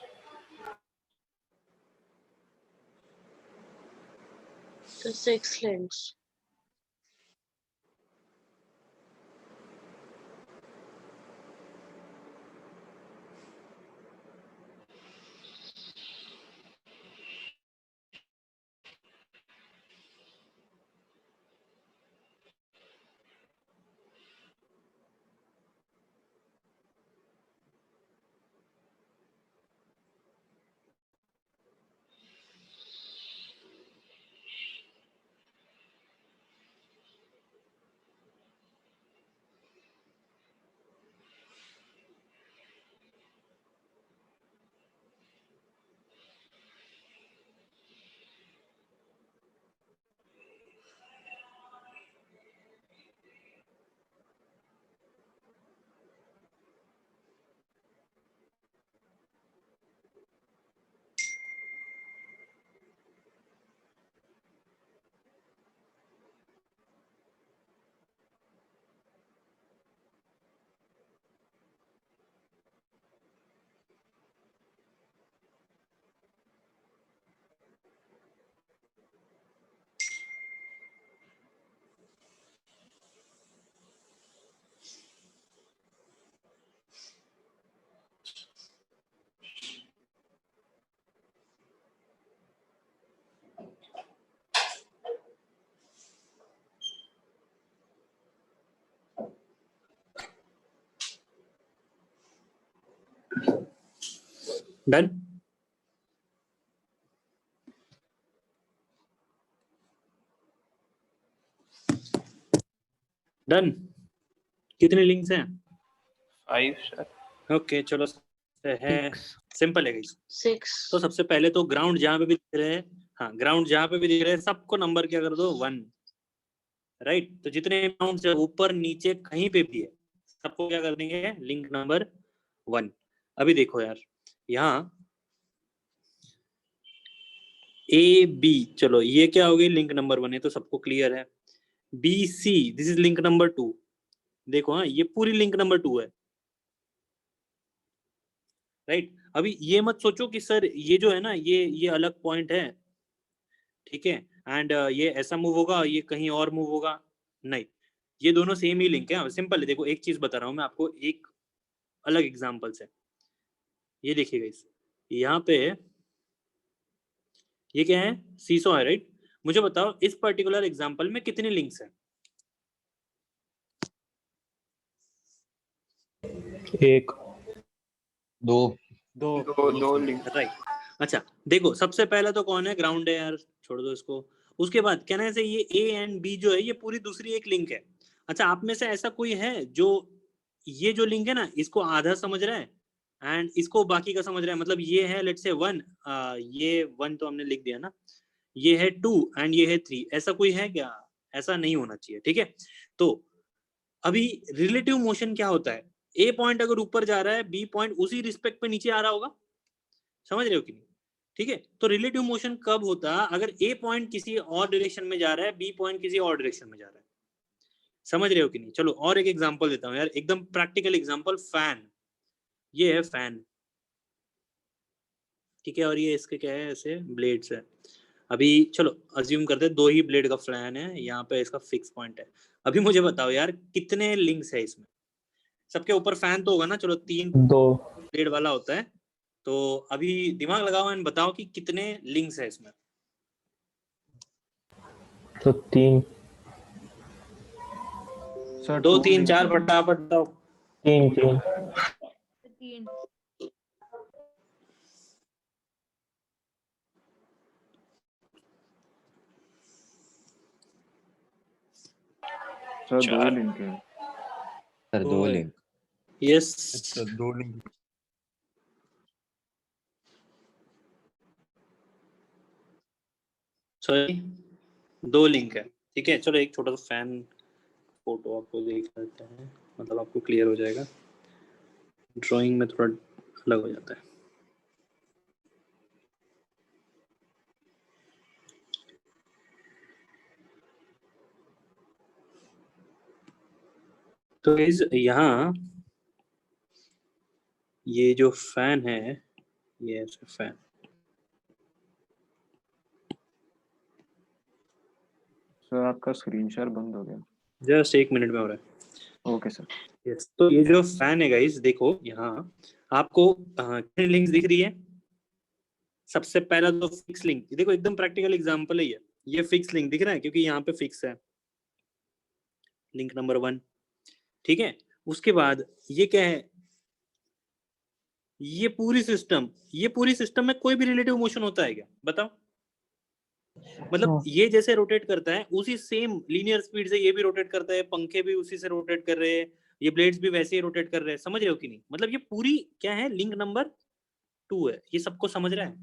[SPEAKER 10] So 6 links.
[SPEAKER 1] Done. Done. कितने लिंक्स हैं?
[SPEAKER 7] 5 सर।
[SPEAKER 1] ओके चलो है, सिंपल है गाइस।
[SPEAKER 10] 6
[SPEAKER 1] तो सबसे पहले तो ग्राउंड जहां पे भी दिख रहे हैं, हाँ ग्राउंड जहां पे भी दिख रहे हैं सबको नंबर क्या कर दो 1, राइट। तो जितने ग्राउंड है ऊपर नीचे कहीं पे भी है सबको क्या कर देंगे लिंक नंबर 1। अभी देखो यार यहाँ ए बी, चलो ये क्या हो गई लिंक नंबर 1 है तो सबको क्लियर है। B C this is link number 2, देखो हाँ ये पूरी लिंक नंबर 2 है, राइट। अभी ये मत सोचो कि सर ये जो है ना ये अलग पॉइंट है, ठीक है, एंड ये ऐसा मूव होगा ये कहीं और मूव होगा, नहीं ये दोनों सेम ही लिंक है। सिंपल है, देखो एक चीज बता रहा हूं मैं आपको एक अलग एग्जांपल से, ये देखिएगा इस यहाँ पे ये क्या है सीसो है, राइट। मुझे बताओ इस पर्टिकुलर एग्जांपल में कितने लिंक्स हैं?
[SPEAKER 3] एक, दो,
[SPEAKER 7] दो लिंक।
[SPEAKER 1] राइट। अच्छा देखो सबसे पहला तो कौन है, ग्राउंड है यार, छोड़ दो इसको। उसके बाद कहने से ये ए एंड बी जो है ये पूरी दूसरी एक लिंक है। अच्छा आप में से ऐसा कोई है जो ये जो लिंक है ना इसको आधा समझ रहा है एंड इसको बाकी का समझ रहा है, मतलब ये है लेट्स से 1, ये 1 तो हमने लिख दिया ना, ये है 2 एंड ये है 3, ऐसा कोई है क्या? ऐसा नहीं होना चाहिए, ठीक है। तो अभी रिलेटिव मोशन क्या होता है, ए पॉइंट अगर ऊपर जा रहा है बी पॉइंट उसी रिस्पेक्ट पे नीचे आ रहा होगा, समझ रहे हो कि नहीं? ठीक है, तो रिलेटिव मोशन कब होता है, अगर ए पॉइंट किसी और डायरेक्शन में जा रहा है बी पॉइंट किसी और डायरेक्शन में जा रहा है, समझ रहे हो कि नहीं? चलो और एक एग्जांपल देता हूं यार, एकदम प्रैक्टिकल एग्जांपल, फैन, ये है फैन, ठीक है, और ये इसके क्या है ऐसे ब्लेड्स है। अभी चलो अज्यूम करते हैं 2 ही ब्लेड का फैन है, यहाँ पे इसका फिक्स पॉइंट है। अभी मुझे बताओ यार कितने लिंक्स है इसमें? सबके ऊपर फैन तो होगा ना, चलो 3 ब्लेड वाला होता है, तो अभी दिमाग लगाओ एंड बताओ कि कितने लिंक्स है इसमें?
[SPEAKER 3] तो 3,
[SPEAKER 2] सर
[SPEAKER 1] 2
[SPEAKER 2] 2
[SPEAKER 1] 3
[SPEAKER 2] लिंक
[SPEAKER 1] 4
[SPEAKER 2] है।
[SPEAKER 1] फटाफट बताओ।
[SPEAKER 3] 3
[SPEAKER 2] सर 2
[SPEAKER 7] 4
[SPEAKER 2] लिंक है।
[SPEAKER 3] Sir 2 link.
[SPEAKER 1] यस
[SPEAKER 6] अच्छा 2 लिंक।
[SPEAKER 1] सॉरी 2 लिंक है, ठीक है। चलो एक छोटा सा फैन फोटो आपको देख लेते हैं, मतलब आपको क्लियर हो जाएगा, ड्राइंग में थोड़ा अलग हो जाता है। तो इस यहाँ ये जो फैन है ये ऐसे फैन,
[SPEAKER 2] सर आपका स्क्रीन शेयर बंद हो गया।
[SPEAKER 1] जस्ट 1 मिनट में हो रहा है।
[SPEAKER 2] Okay sir.
[SPEAKER 1] यस, तो ये जो फैन है गाइस देखो यहाँ आपको कितनी लिंक्स दिख रही है? सबसे पहला तो फिक्स लिंक, देखो एकदम प्रैक्टिकल एग्जांपल है ये फिक्स लिंक दिख रहा है क्योंकि यहाँ पे फिक्स है लिंक नंबर 1, ठीक है। उसके बाद ये क्या है, ये पूरी सिस्टम में कोई भी रिलेटिव मोशन होता है क्या बताओ? मतलब ये जैसे रोटेट करता है उसी सेम लीनियर स्पीड से ये भी रोटेट करता है, पंखे भी उसी से रोटेट कर रहे हैं, ये ब्लेड्स भी वैसे ही रोटेट कर रहे हैं, समझ रहे हो कि नहीं? मतलब ये पूरी क्या है लिंक नंबर 2 है, ये सबको समझ रहा है?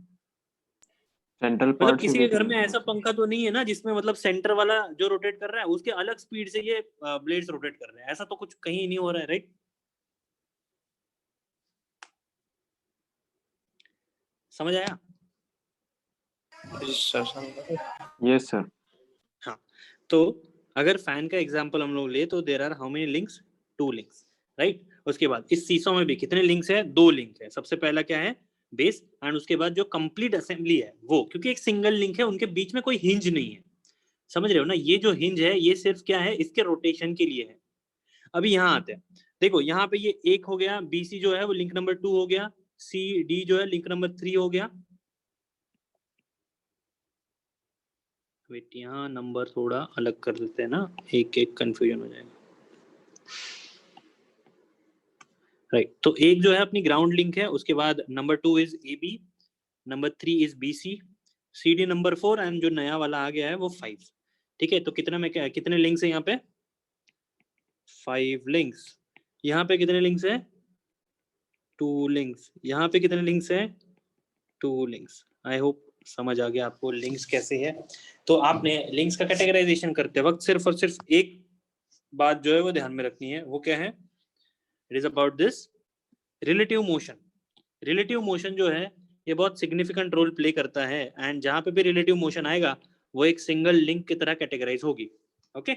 [SPEAKER 2] सेंट्रल
[SPEAKER 1] मतलब
[SPEAKER 2] पार्ट
[SPEAKER 1] किसी
[SPEAKER 2] से
[SPEAKER 1] के
[SPEAKER 2] भी
[SPEAKER 1] घर में ऐसा पंखा तो नहीं है ना जिसमें मतलब सेंटर वाला जो रोटेट कर रहा है उसके अलग स्पीड से ये ब्लेड्स रोटेट कर रहे हैं, ऐसा तो कुछ कहीं नहीं हो रहा है, राइट? समझ आया?
[SPEAKER 2] Yes sir.
[SPEAKER 1] हाँ, तो अगर फैन का एग्जांपल हम लोग ले तो there are how many links? 2 links, right. उसके बाद इस सीसो में भी कितने लिंक्स है? 2 लिंक है। सबसे पहला क्या है बेस, एंड उसके बाद जो कंप्लीट असेंबली है वो, क्योंकि एक सिंगल लिंक है उनके बीच में कोई हिंज नहीं है, समझ रहे हो ना? ये जो हिंज है ये सिर्फ क्या है इसके रोटेशन के लिए है। अभी यहाँ आते हैं, देखो यहाँ पे ये 1 हो गया, BC जो है वो लिंक नंबर 2 हो गया, CD जो है लिंक नंबर 3 हो गया। वेट यहाँ नंबर थोड़ा अलग कर देते हैं ना, एक एक कंफ्यूजन हो जाएगा। राइट तो एक जो है अपनी ग्राउंड लिंक है, उसके बाद number 2 is AB, number 3 is BC, CD number 4 and जो नया वाला आ गया है वो 5। ठीक है, तो कितने में क्या कितने लिंक्स है यहाँ पे? 5 लिंक्स। यहाँ पे कितने लिंक्स है? 2 लिंक्स। यहाँ पे कितने लिंक्स है? 2 लिंक्स। आई होप समझ आ गया आपको लिंक्स कैसे है। तो आपने लिंक्स का कैटेगराइजेशन करते वक्त सिर्फ और सिर्फ एक बात जो है वो ध्यान में रखनी है, वो क्या है? It is about this relative motion. Relative motion जो है ये बहुत सिग्निफिकेंट रोल प्ले करता है, एंड जहां पे भी रिलेटिव मोशन आएगा वो एक सिंगल लिंक की तरह कैटेगराइज होगी। Okay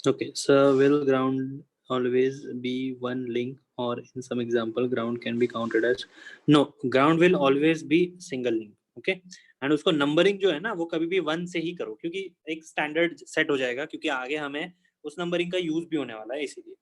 [SPEAKER 1] Okay, so will ground always be one link, or in some example ground can be counted as? No, ground will always be single link. Okay, and उसको numbering जो है ना वो कभी भी 1 से ही करो, क्योंकि एक स्टैंडर्ड सेट हो जाएगा, क्योंकि आगे हमें उस नंबरिंग का यूज भी होने वाला है इसीलिए।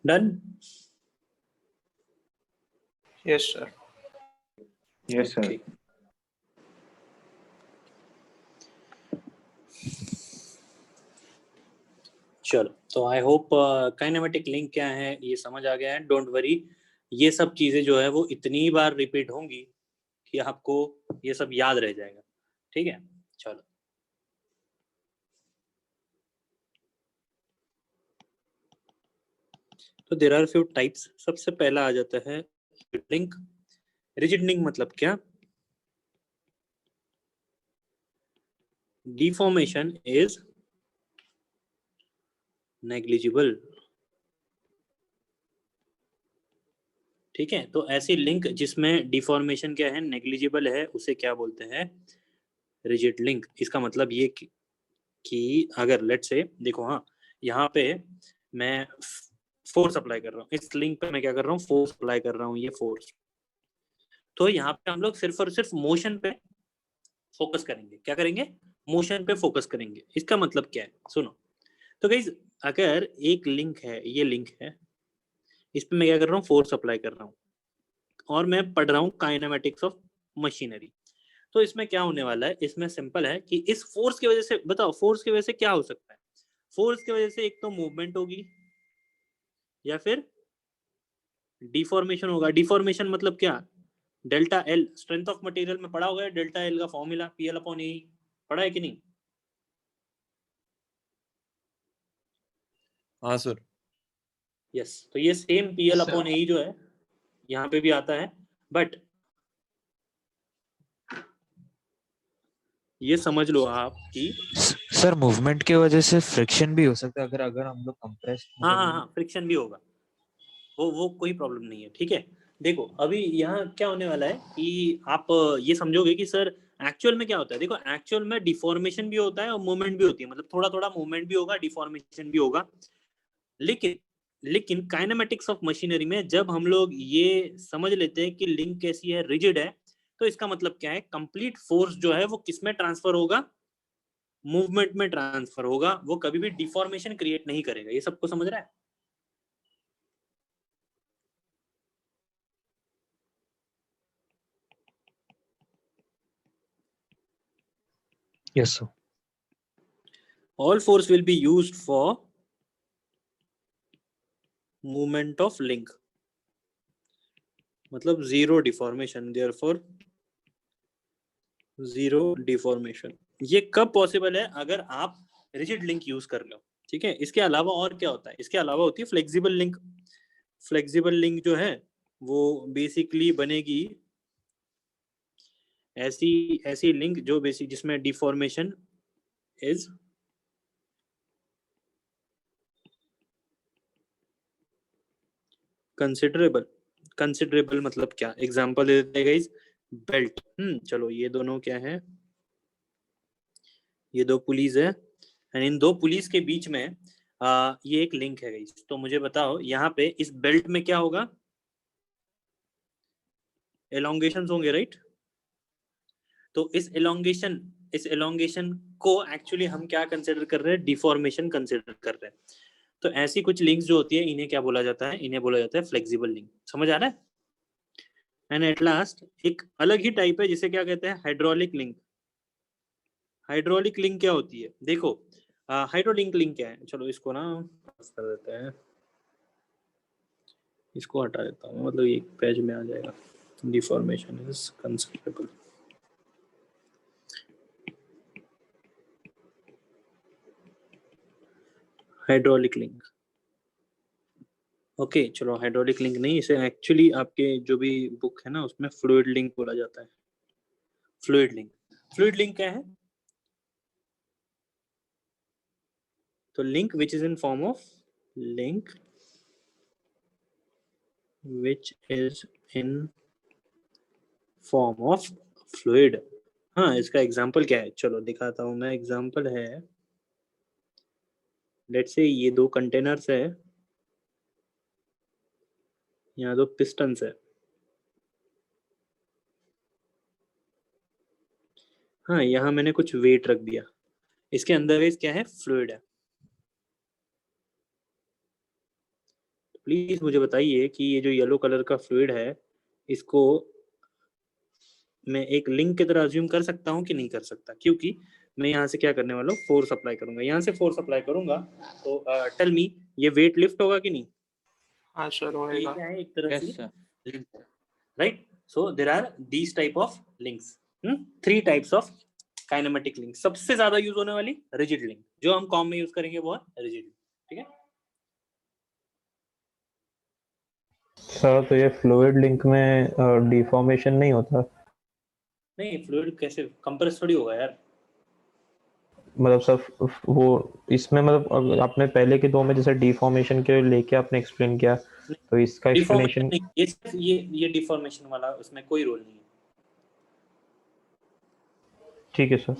[SPEAKER 1] Done?
[SPEAKER 7] Yes, sir.
[SPEAKER 2] Yes, sir.
[SPEAKER 1] Okay. चलो, तो आई होप काइनेमेटिक लिंक क्या है ये समझ आ गया है. डोंट वरी, ये सब चीजें जो है वो इतनी बार रिपीट होंगी कि आपको ये सब याद रह जाएगा. ठीक है, चलो. तो देयर आर फ्यू टाइप्स. सबसे पहला आ जाता है लिंक. रिजिड लिंक मतलब क्या? Deformation is negligible. ठीक है, तो ऐसी लिंक जिसमें डिफॉर्मेशन क्या है, नेग्लिजिबल है, उसे क्या बोलते हैं? Rigid link. इसका मतलब ये कि अगर लेट से देखो, हाँ, यहाँ पे मैं फोर्स अप्लाई कर रहा हूँ, इस लिंक पे मैं क्या कर रहा हूँ, फोर्स अप्लाई कर रहा हूँ, ये फोर्स. तो यहाँ पे हम लोग सिर्फ और सिर्फ मोशन पे फोकस करेंगे. क्या करेंगे? मोशन पे फोकस करेंगे. इसका मतलब क्या है, सुनो. तो गाइस, अगर एक लिंक है, ये लिंक है, इस पे मैं क्या कर रहा हूँ, फोर्स अप्लाई कर रहा हूँ, और मैं पढ़ रहा हूँ काइनेमेटिक्स ऑफ मशीनरी. तो इसमें क्या होने वाला है? इसमें सिंपल है कि इस फोर्स की वजह से, बताओ, फोर्स की वजह से क्या हो सकता है? फोर्स की वजह से एक तो मूवमेंट होगी, या फिर डिफॉर्मेशन होगा. डिफॉर्मेशन मतलब क्या? Delta L. Strength of material में पढ़ा होगा डेल्टा एल का फॉर्मूला, पीएल अपॉन ए. पढ़ा है कि नहीं?
[SPEAKER 6] हाँ सर.
[SPEAKER 1] यस. तो ये same PL
[SPEAKER 4] Yes, sir.
[SPEAKER 1] Upon A जो है यहाँ पे भी आता है. बट ये समझ लो आप कि
[SPEAKER 3] सर मूवमेंट की वजह से फ्रिक्शन भी हो सकता है, अगर हम लोग कंप्रेस.
[SPEAKER 1] हाँ, फ्रिक्शन भी होगा. वो कोई प्रॉब्लम नहीं है. ठीक है, देखो अभी यहाँ क्या होने वाला है कि आप ये समझोगे कि सर एक्चुअल में क्या होता है. देखो, एक्चुअल में डिफॉर्मेशन भी होता है और मूवमेंट भी होती है. मतलब थोड़ा थोड़ा मूवमेंट भी होगा, डिफॉर्मेशन भी होगा. लेकिन काइनेमेटिक्स ऑफ मशीनरी में जब हम लोग ये समझ लेते हैं कि लिंक कैसी है, रिजिड है, तो इसका मतलब क्या है? कंप्लीट फोर्स जो है वो किस में ट्रांसफर होगा? मूवमेंट में ट्रांसफर होगा. वो कभी भी डिफॉर्मेशन क्रिएट नहीं करेगा. ये सबको समझ रहा है?
[SPEAKER 3] Yes sir.
[SPEAKER 1] All force will be used for movement of link. मतलब zero deformation. therefore zero deformation. ये कब पॉसिबल है? अगर आप रिजिड लिंक यूज कर लो. ठीक है, इसके अलावा और क्या होता है? इसके अलावा होती है फ्लेक्सिबल लिंक. फ्लेक्सिबल लिंक जो है वो बेसिकली बनेगी ऐसी लिंक जो बेसिक जिसमें डिफॉर्मेशन इज कंसिडरेबल. कंसिडरेबल मतलब क्या? एग्जांपल दे देते हैं गाइस. बेल्ट. चलो, ये दोनों क्या है? ये दो पुलिस है, एंड इन दो पुलिस के बीच में ये एक लिंक है गाइस. तो मुझे बताओ, यहाँ पे इस बेल्ट में क्या होगा? एलोंगेशंस होंगे, राइट? तो इस एलोंगेशन को एक्चुअली हम क्या कंसिडर कर रहे हैं? डिफॉर्मेशन कंसिडर कर रहे हैं. तो ऐसी कुछ लिंक्स जो होती है, इन्हें क्या बोला जाता है? इन्हें बोला जाता है फ्लेक्सिबल लिंक. समझ आ रहा है? एंड एट लास्ट एक अलग ही टाइप है जिसे क्या कहते हैं? Hydraulic link. हाइड्रोलिक लिंक क्या होती है? देखो, हाइड्रोलिक लिंक क्या है? चलो इसको ना कर देते हैं, इसको हटा देता हूँ, मतलब एक पेज में आ जाएगा. Deformation is considerable. Hydraulic link. Okay, चलो हाइड्रोलिक लिंक नहीं, इसे एक्चुअली आपके जो भी बुक है ना उसमें फ्लूइड लिंक बोला जाता है. Fluid link. फ्लूइड लिंक क्या है? तो link which is in form of link which is in form of fluid. हाँ, इसका एग्जांपल क्या है? चलो दिखाता हूँ मैं. एग्जांपल है, लेट्स से ये दो कंटेनर्स है, यहाँ दो पिस्टन्स है. हाँ, यहाँ मैंने कुछ वेट रख दिया. इसके अंदर क्या है? फ्लूइड है. प्लीज मुझे बताइए कि ये जो येलो कलर का फ्लूइड है इसको मैं एक लिंक की तरह अज्यूम कर सकता हूँ कि नहीं कर सकता, क्योंकि मैं यहाँ से क्या करने वाला हूँ, फोर्स अप्लाई करूंगा। यहाँ से फोर्स अप्लाई करूंगा तो टेल मी ये वेट लिफ्ट होगा कि नहीं?
[SPEAKER 7] हाँ सर
[SPEAKER 1] ये
[SPEAKER 7] होएगा।
[SPEAKER 1] क्या है, एक तरह
[SPEAKER 3] Yes,
[SPEAKER 1] से
[SPEAKER 3] sir.
[SPEAKER 1] लिंक है, right? So there are these type of links, 3 types of kinematic link. सबसे ज्यादा यूज होने वाली रिजिड लिंक, जो हम कॉम में यूज करेंगे वो है रिजिड, ठीक है?
[SPEAKER 11] सर तो ये फ्लूइड लिंक में डिफॉर्मेशन नहीं होता?
[SPEAKER 1] नहीं, फ्लूइड कैसे कंप्रेस थोड़ी होगा यार।
[SPEAKER 11] मतलब सर वो इसमें मतलब आपने पहले के 2 में जैसे डिफॉर्मेशन के लेके आपने एक्सप्लेन किया, तो इसका
[SPEAKER 1] डिफॉर्मेशन
[SPEAKER 11] एक्सप्लेनेशन
[SPEAKER 1] नहीं, ये सिर्फ ये डिफॉर्मेशन वाला, उसमें कोई रोल नहीं है।
[SPEAKER 11] ठीक है सर।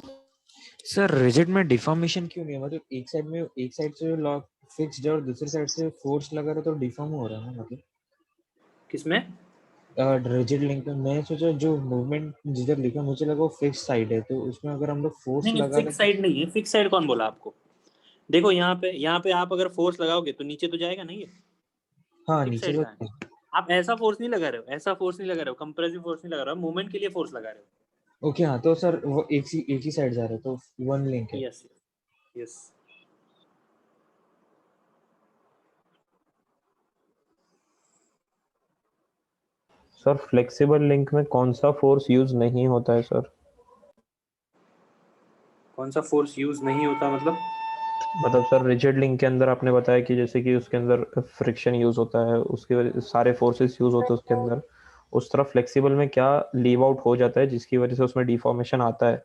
[SPEAKER 3] सर रिजिड में डिफॉर्मेशन क्यों नहीं है? मतलब एक साइड से लॉक फिक्स्ड है और दूसरी साइड से फोर्स लगा रहा है तो डिफॉर्म हो रहा है ना? मतलब
[SPEAKER 1] किसमें?
[SPEAKER 3] रिजिड लिंक में मैं सोचा जो मूवमेंट जिधर लिखा मुझे लगा वो फिक्स साइड है, तो उसमें अगर हम लोग फोर्स
[SPEAKER 1] नहीं,
[SPEAKER 3] लगा
[SPEAKER 1] फिक्स साइड नहीं है। फिक्स साइड कौन बोला आपको? देखो यहाँ पे आप अगर फोर्स लगाओगे तो नीचे तो जाएगा नहीं, ये
[SPEAKER 3] हाँ
[SPEAKER 1] फिक्स
[SPEAKER 3] नीचे
[SPEAKER 1] साइड
[SPEAKER 3] तो
[SPEAKER 1] का है। आप ऐसा फोर्स नहीं लगा रहे हो, ऐसा फोर्स नहीं लगा रहे हो, कंप्रेसिव फोर्स नहीं लगा रहे हो, मूवमेंट के लिए फोर्स लगा रहे हो।
[SPEAKER 3] ओके हाँ, तो सर वो एक ही साइड जा रहा है तो वन लिंक है।
[SPEAKER 1] Yes yes.
[SPEAKER 11] Sir flexible link में कौन सा फोर्स यूज नहीं होता है सर?
[SPEAKER 1] कौन सा फोर्स यूज नहीं होता मतलब?
[SPEAKER 11] मतलब सर रिजिड लिंक के अंदर आपने बताया कि जैसे कि उसके अंदर फ्रिक्शन यूज होता है, उसकी वजह से सारे फोर्सेस यूज होते हैं उसके अंदर। उस तरह फ्लेक्सिबल में क्या लीव आउट हो जाता है जिसकी वजह से उसमें डिफॉर्मेशन आता है?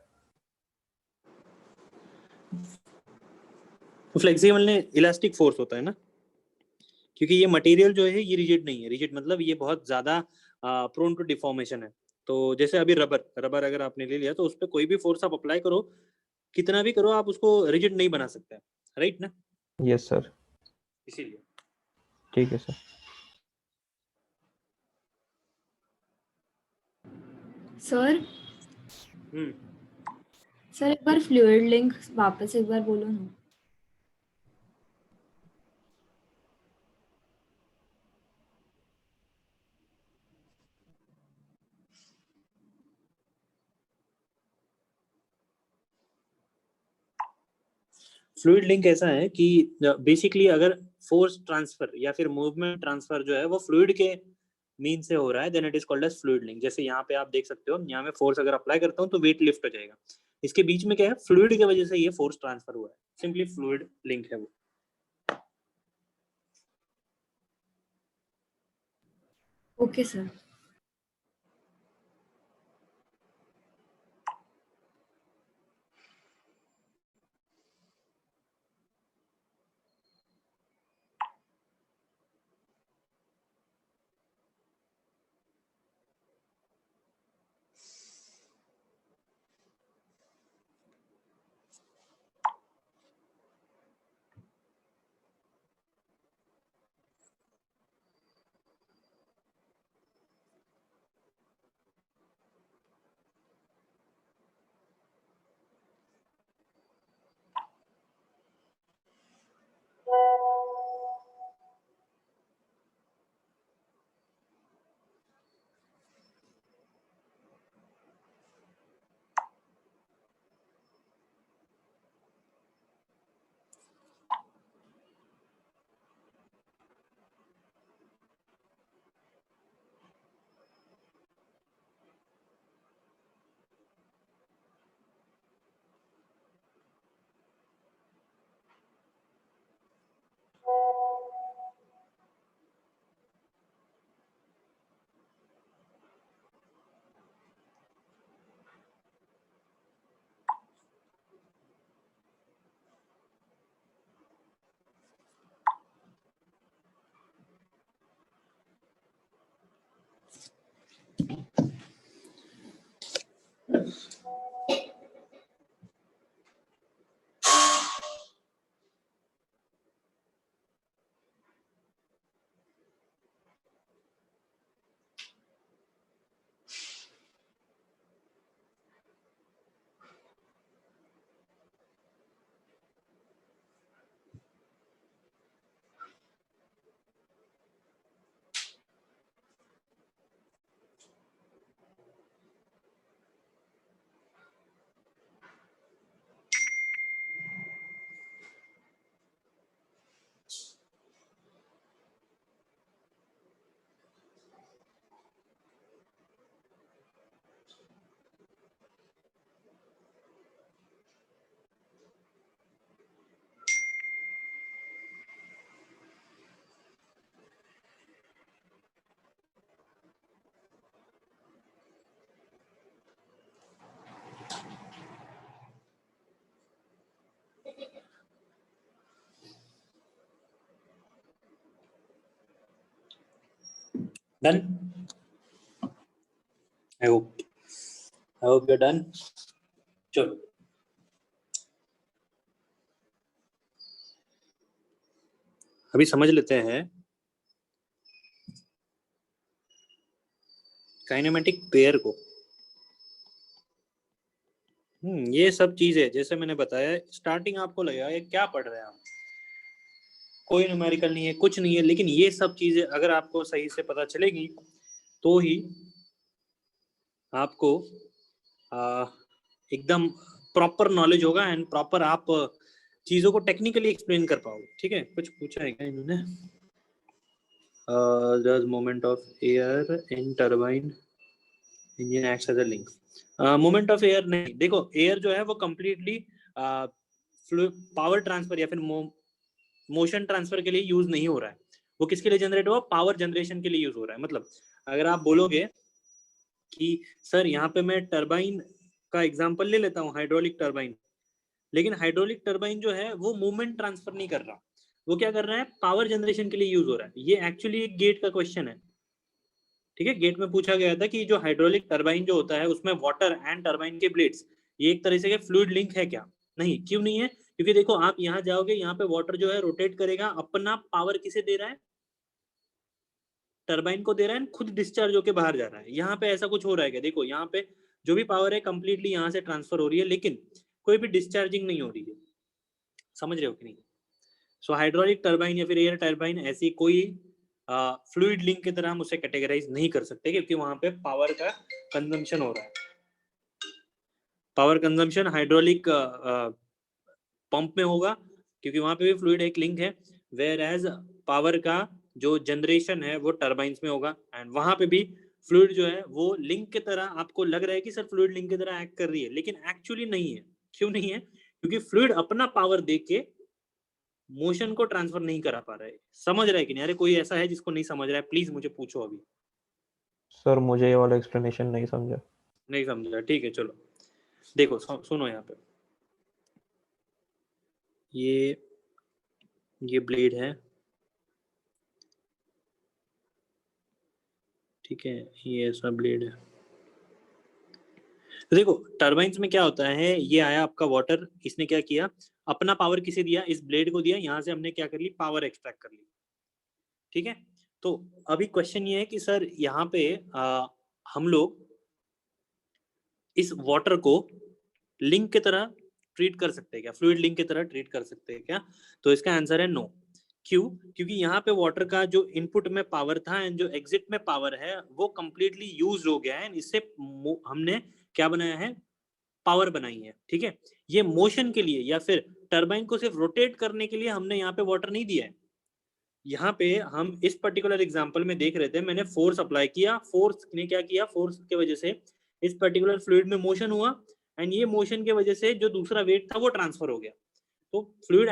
[SPEAKER 1] तो फ्लेक्सिबल में इलास्टिक फोर्स होता है ना, क्योंकि ये मटेरियल जो है ये रिजिड नहीं है। रिजिड मतलब ये बहुत ज्यादा प्रोन टू डिफॉर्मेशन है। तो जैसे अभी रबर अगर आपने ले लिया तो उस पर कोई भी फोर्स आप अप्लाई करो, कितना भी करो, आप उसको रिजिड नहीं बना सकते, राइट ना?
[SPEAKER 11] Yes sir.
[SPEAKER 1] इसीलिए
[SPEAKER 11] ठीक है सर।
[SPEAKER 12] सर
[SPEAKER 1] हम्म
[SPEAKER 12] सर एक बार फ्लूइड लिंक वापस एक बार बोलो ना।
[SPEAKER 1] फ्लूइड लिंक ऐसा है कि बेसिकली अगर फोर्स ट्रांसफर या फिर मूवमेंट ट्रांसफर जो है वो फ्लूइड के मीन से हो रहा है, then it is called as fluid link. जैसे यहाँ पे आप देख सकते हो, यहाँ में फोर्स अगर अप्लाई करता हूँ तो वेट लिफ्ट हो जाएगा। इसके बीच में क्या है, फ्लूइड की वजह से ये फोर्स ट्रांसफर हुआ है, सिंपली फ्लूइड लिंक है वो।
[SPEAKER 12] Okay sir.
[SPEAKER 1] Done? I hope you done. चलो अभी समझ लेते हैं काइनेमेटिक पेयर को। ये सब चीजें जैसे मैंने बताया स्टार्टिंग, आपको लगेगा ये क्या पढ़ रहे हैं हम, कोई न्यूमेरिकल नहीं है, कुछ नहीं है, लेकिन ये सब चीजें अगर आपको सही से पता चलेगी तो ही आपको एकदम प्रॉपर नॉलेज होगा एंड प्रॉपर आप चीजों को टेक्निकली एक्सप्लेन कर पाओगे। ठीक है, कुछ पूछा है क्या इन्होंने? does movement of air in turbine engine acts as a link? Moment of air नहीं, देखो एयर जो है वो कंप्लीटली पावर ट्रांसफर या फिर मोशन ट्रांसफर के लिए यूज नहीं हो रहा है। वो किसके लिए जनरेट हुआ? पावर जनरेशन के लिए यूज हो रहा है। मतलब अगर आप बोलोगे कि सर यहाँ पे मैं टरबाइन का एग्जांपल ले लेता हूँ, हाइड्रोलिक टरबाइन, लेकिन हाइड्रोलिक टरबाइन जो है वो मूवमेंट ट्रांसफर नहीं कर रहा, वो क्या कर रहा है? पावर जनरेशन के लिए यूज हो रहा है। ये एक्चुअली एक गेट का क्वेश्चन है। ठीक है, गेट में पूछा गया था कि जो हाइड्रोलिक टरबाइन जो होता है उसमें वाटर एंड टरबाइन के ब्लेड्स, ये एक तरह से फ्लूइड लिंक है क्या? नहीं। क्यों नहीं है? क्योंकि देखो आप यहाँ जाओगे, यहाँ पे वाटर जो है रोटेट करेगा, अपना पावर किसे दे रहा है? टरबाइन को दे रहा है, खुद डिस्चार्ज होके बाहर जा रहा है। यहाँ पे ऐसा कुछ हो रहा है क्या? देखो यहाँ पे जो भी पावर है कंप्लीटली यहाँ से ट्रांसफर हो रही है, लेकिन कोई भी डिस्चार्जिंग नहीं हो रही है। समझ रहे हो कि नहीं? सो हाइड्रोलिक टरबाइन या फिर एयर टरबाइन ऐसी कोई फ्लूइड लिंक की तरह हम उसे कैटेगराइज नहीं कर सकते, क्योंकि वहां पे पावर का कंजम्पशन हो रहा है। पावर कंजम्पशन हाइड्रोलिक पंप में होगा, क्योंकि वहां पे भी फ्लूइड एक लिंक है, वेयर एज पावर का जो जनरेशन है वो टरबाइंस में होगा, एंड वहां पे भी फ्लूइड जो है वो लिंक की तरह आपको लग रहा है कि सर फ्लूइड लिंक की तरह एक्ट कर रही है, लेकिन एक्चुअली नहीं है। क्यों नहीं है? क्योंकि फ्लूइड अपना पावर दे के मोशन को ट्रांसफर नहीं करा पा रहा है। समझ रहा है कि नहीं? अरे कोई ऐसा है जिसको नहीं समझ रहा है, प्लीज मुझे पूछो अभी।
[SPEAKER 11] सर मुझे ये वाला एक्सप्लेनेशन नहीं समझा।
[SPEAKER 1] नहीं समझा? ठीक है, चलो देखो सुनो यहाँ पे ये ब्लेड है, ठीक है, ये ऐसा ब्लेड है। तो देखो टरबाइंस में क्या होता है, ये आया आपका वाटर, इसने क्या किया? अपना पावर किसे दिया? इस ब्लेड को दिया। यहाँ से हमने क्या कर ली? पावर एक्सट्रैक्ट कर ली। ठीक है, तो अभी क्वेश्चन ये है कि सर यहाँ पे हम लोग इस वाटर को लिंक की तरह ट्रीट कर सकते हैं क्या? फ्लूइड लिंक की तरह ट्रीट कर सकते हैं क्या? तो इसका आंसर है नो। क्यों? क्योंकि यहाँ पे वाटर का जो इनपुट में पावर था एंड जो एग्जिट में पावर है वो कंप्लीटली यूज हो गया है। इससे हमने क्या बनाया है? पावर बनाई है। ठीक है, ये मोशन के लिए या फिर टरबाइन को सिर्फ रोटेट करने के लिए हमने यहाँ पे वाटर नहीं दिया है। यहाँ पे हम इस पर्टिकुलर एग्जांपल में देख रहे थे, मैंने फोर्स अप्लाई किया, फोर्स ने क्या किया? फोर्स के वजह से इस पर्टिकुलर फ्लूइड में मोशन हुआ, एंड ये मोशन के वजह से जो दूसरा वेट था वो ट्रांसफर हो गया। तो फ्लूइड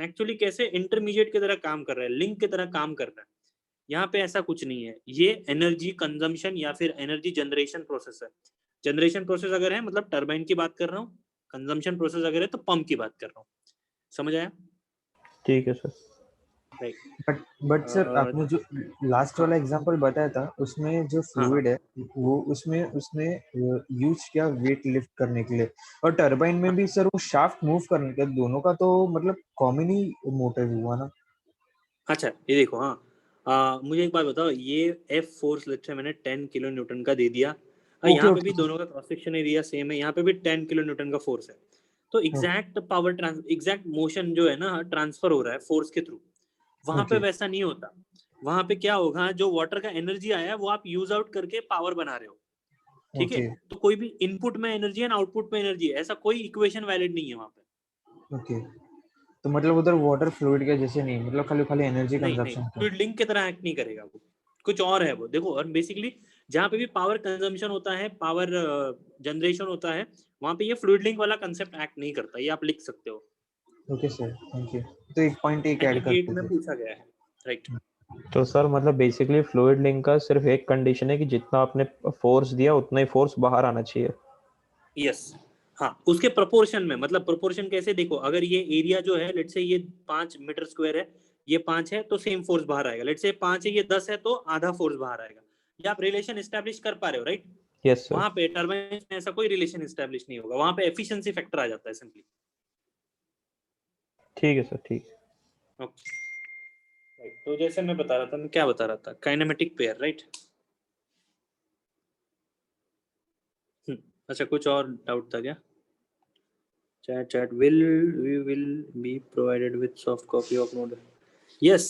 [SPEAKER 1] एक्चुअली कैसे इंटरमीडिएट की तरह काम कर रहा है, लिंक की तरह काम कर रहा है। यहाँ पे ऐसा कुछ नहीं है, ये एनर्जी कंजम्पशन या फिर एनर्जी जनरेशन प्रोसेस है। जनरेशन प्रोसेस अगर है मतलब टरबाइन की बात कर रहा हूँ, कंजम्पशन प्रोसेस अगर है तो पंप की बात कर रहा हूँ। समझ आया?
[SPEAKER 11] ठीक है सर।
[SPEAKER 3] बट सर आपने जो लास्ट वाला एग्जांपल बताया था उसमें जो फ्लूइड है वो उसने यूज किया वेट लिफ्ट करने के लिए, और टरबाइन में भी सर वो शाफ्ट मूव करने के, दोनों का तो मतलब कॉमन ही मोटिव हुआ ना।
[SPEAKER 1] अच्छा ये देखो, हाँ मुझे एक बात बताओ, ये एफ फोर्स लेट्स से मैंने 10 किलो न्यूटन का दे दिया, यहाँ पे भी दोनों का क्रॉस सेक्शन एरिया सेम है, यहाँ पे भी 10 किलो न्यूटन का फोर्स है, तो एग्जैक्ट पावर एग्जैक्ट मोशन जो है ना ट्रांसफर हो रहा है फोर्स के थ्रू। वहां पे वैसा नहीं होता। वहां पे क्या होगा? जो वाटर का एनर्जी आया है वो आप यूज आउट करके पावर बना रहे हो। ठीक है, तो कोई भी इनपुट में एनर्जी है ना आउटपुट में एनर्जी है, ऐसा कोई इक्वेशन वैलिड नहीं है वहां पे।
[SPEAKER 3] ओके, तो मतलब उधर वाटर फ्लूइड के जैसे नहीं, मतलब खाली एनर्जी कंजम्पशन,
[SPEAKER 1] फ्लूइड लिंक की तरह एक्ट नहीं करेगा, वो कुछ और है वो। देखो, और बेसिकली जहाँ पे भी पावर कंजम्पशन होता है, पावर जनरेशन होता है, वहां पे ये फ्लूइड लिंक वाला कंसेप्ट एक्ट नहीं करता, ये आप लिख सकते हो।
[SPEAKER 3] Okay sir, thank you. तो एक पॉइंट एक ऐड कर
[SPEAKER 1] गेट में पूछा गया है, राइट?
[SPEAKER 11] तो सर मतलब बेसिकली फ्लूइड लिंक का सिर्फ एक कंडीशन है कि जितना आपने फोर्स दिया उतना ही फोर्स बाहर आना चाहिए।
[SPEAKER 1] यस, हाँ, उसके प्रोपोर्शन में। मतलब प्रोपोर्शन कैसे? देखो, अगर ये एरिया जो है लेट्स से ये 5 मीटर स्क्वायर है, ये 5 है तो सेम फोर्स बाहर आएगा। लेट्स से 5 है, ये 10 है तो आधा फोर्स बाहर आएगा। या आप रिलेशन एस्टेब्लिश कर पा रहे हो, राइट?
[SPEAKER 11] Yes sir.
[SPEAKER 1] वहां पे टर्बाइन में ऐसा कोई रिलेशन एस्टेब्लिश नहीं होगा, वहां पे एफिशिएंसी फैक्टर आ जाता है सिंपली।
[SPEAKER 11] ठीक है सर, ठीक है।
[SPEAKER 1] ओके राइट, तो जैसे मैं बता रहा था, मैं क्या बता रहा था, काइनेमेटिक पेयर, राइट? अच्छा, कुछ और डाउट था क्या? chat we will be provided with soft copy of note. yes,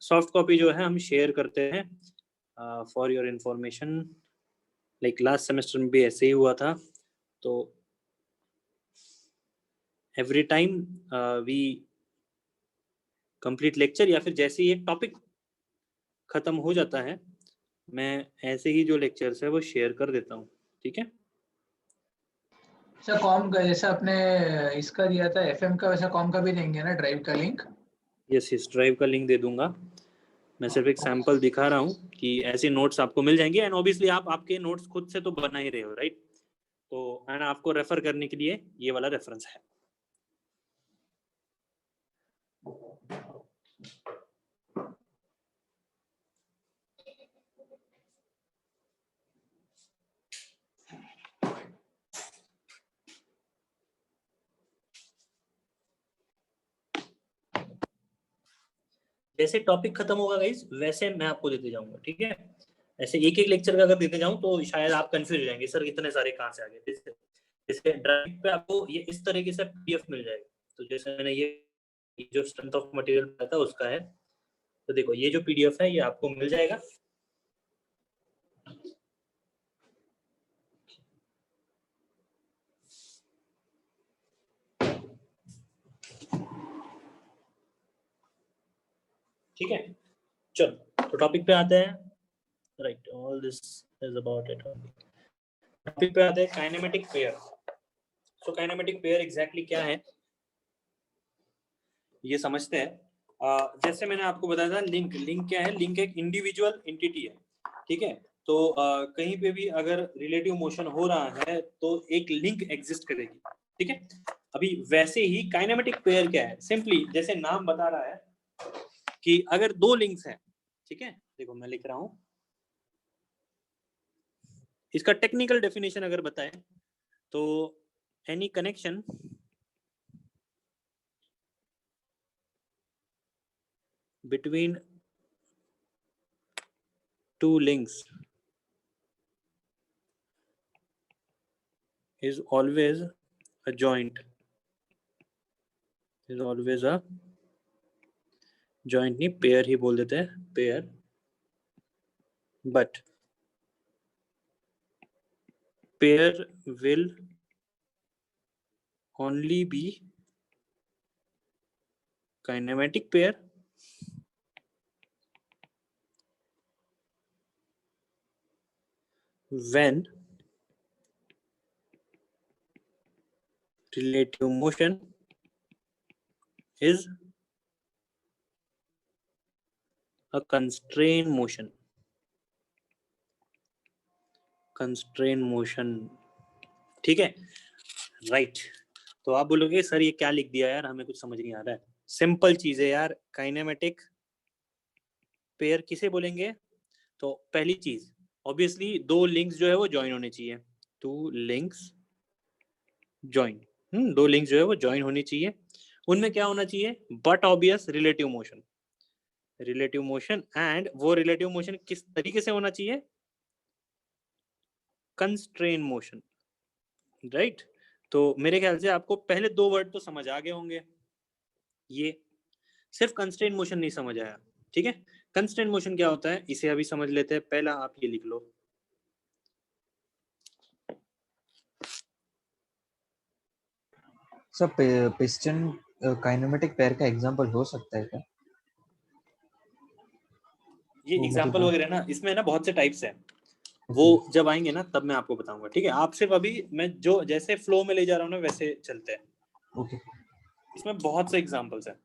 [SPEAKER 1] soft copy जो है हम शेयर करते हैं for your information, like last semester में भी ऐसे ही हुआ था। तो every time we complete lecture या फिर जैसे ही एक टॉपिक खत्म हो जाता है, मैं ऐसे ही जो लेक्चर्स है वो शेयर कर देता हूँ, ठीक है?
[SPEAKER 4] अच्छा, कॉम का जैसा आपने इसका दिया था एफएम का, वैसा कॉम का भी देंगे ना, ड्राइव का लिंक?
[SPEAKER 1] यस यस, ड्राइव का लिंक दे दूंगा। मैं सिर्फ एक सैंपल दिखा रहा हूँ कि ऐसे नोट्स आपको मिल जाएंगे, एंड ऑब्वियसली आप आपके नोट्स खुद से तो बना ही रहे हो, राइट? तो एंड आपको रेफर करने के लिए ये वाला रेफरेंस है। जैसे टॉपिक खत्म होगा गाइस, वैसे मैं आपको देते जाऊंगा, ठीक है? ऐसे एक एक लेक्चर का अगर देते जाऊं तो शायद आप कंफ्यूज हो जाएंगे, सर इतने सारे कहाँ से आ गए। जैसे ड्राइव पे आपको ये इस तरीके से पीडीएफ मिल जाएगा। तो जैसे मैंने ये जो स्ट्रेंथ ऑफ मटेरियल बताया था उसका है, तो देखो ये जो पीडीएफ है ये आपको मिल जाएगा। ठीक है, चलो तो टॉपिक पे आते हैं, right? All this is about it. Topic पे आते हैं, काइनेमेटिक पेयर। सो काइनेमेटिक पेयर एग्जैक्टली क्या है ये समझते हैं। जैसे मैंने आपको बताया था, लिंक क्या है? लिंक एक इंडिविजुअल एंटिटी है, ठीक है? तो कहीं पे भी अगर रिलेटिव मोशन हो रहा है तो एक लिंक एग्जिस्ट करेगी, ठीक है? अभी वैसे ही काइनेमेटिक पेयर क्या है? सिंपली जैसे नाम बता रहा है कि अगर दो लिंक्स हैं, ठीक है? देखो मैं लिख रहा हूं, इसका टेक्निकल डेफिनेशन अगर बताएं तो any connection between two links is always a joint, is always a joint, नहीं पेयर ही बोल देते हैं, pair, but pair will only be kinematic pair when relative motion is a constrained motion, constrained motion, ठीक है? Right तो आप बोलोगे sir ये क्या लिख दिया यार, हमें कुछ समझ नहीं आ रहा है। सिंपल चीज है यार, काइनेमेटिक पेयर किसे बोलेंगे? तो पहली चीज ऑब्वियसली दो लिंक्स जो है वो ज्वाइन होने चाहिए, टू लिंक्स ज्वाइन, दो लिंक्स जो है वो ज्वाइन होनी चाहिए। उनमें क्या होना चाहिए? But obvious relative motion, relative motion, and वो रिलेटिव मोशन किस तरीके से होना चाहिए? Constrain motion, right? तो मेरे ख्याल से आपको पहले दो वर्ड तो समझ आ गए होंगे। ये सिर्फ कंस्ट्रेन मोशन नहीं समझ आया, ठीक है? कंस्ट्रेन मोशन क्या होता है इसे अभी समझ लेते हैं। पहला आप ये लिख लो,
[SPEAKER 3] सब पिस्टन काइनेमेटिक पेयर का एग्जांपल हो सकता है क्या?
[SPEAKER 1] ये
[SPEAKER 3] वो
[SPEAKER 1] एग्जांपल
[SPEAKER 3] मुझे
[SPEAKER 1] वगैरह ना, इसमें ना बहुत से टाइप्स हैं, वो जब आएंगे ना तब मैं आपको बताऊंगा, ठीक है? आप सिर्फ अभी मैं जो जैसे फ्लो में ले जा रहा हूँ ना वैसे चलते हैं।
[SPEAKER 3] ओके,
[SPEAKER 1] इसमें बहुत से एग्जांपल्स हैं।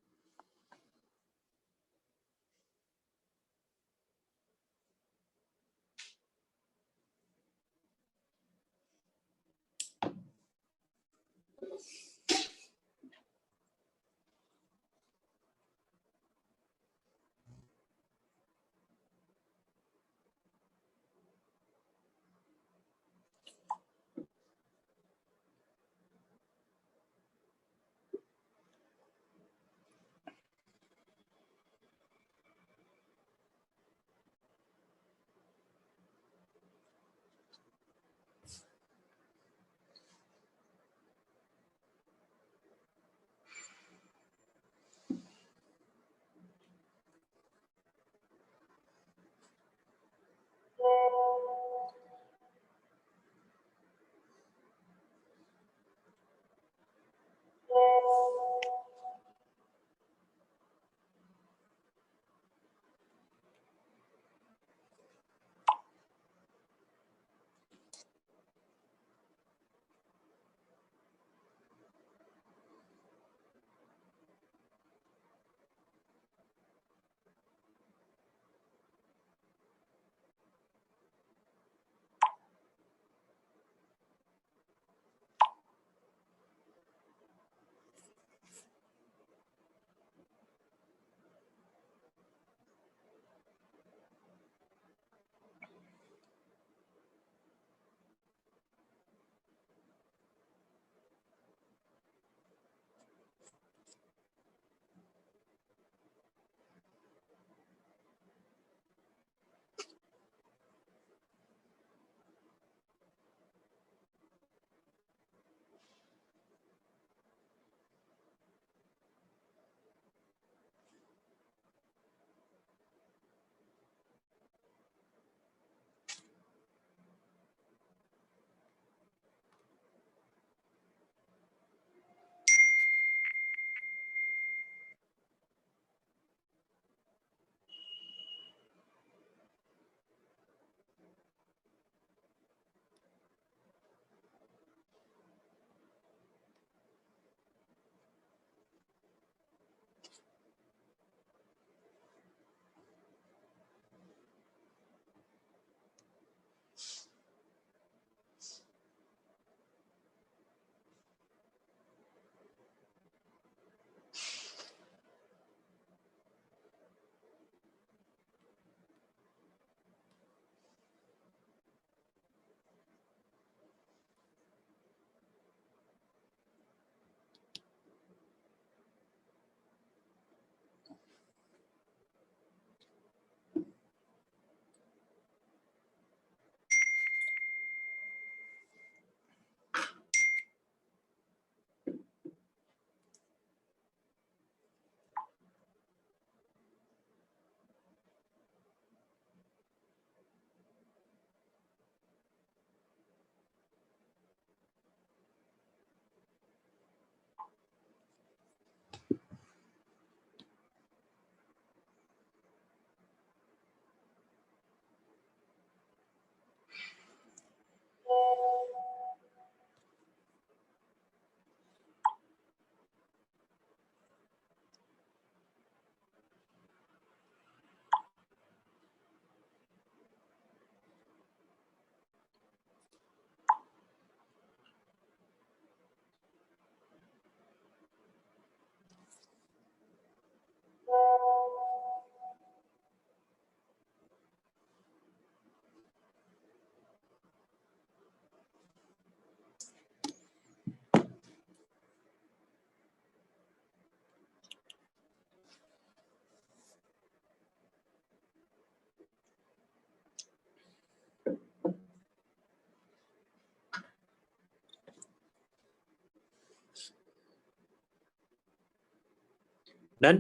[SPEAKER 1] डन?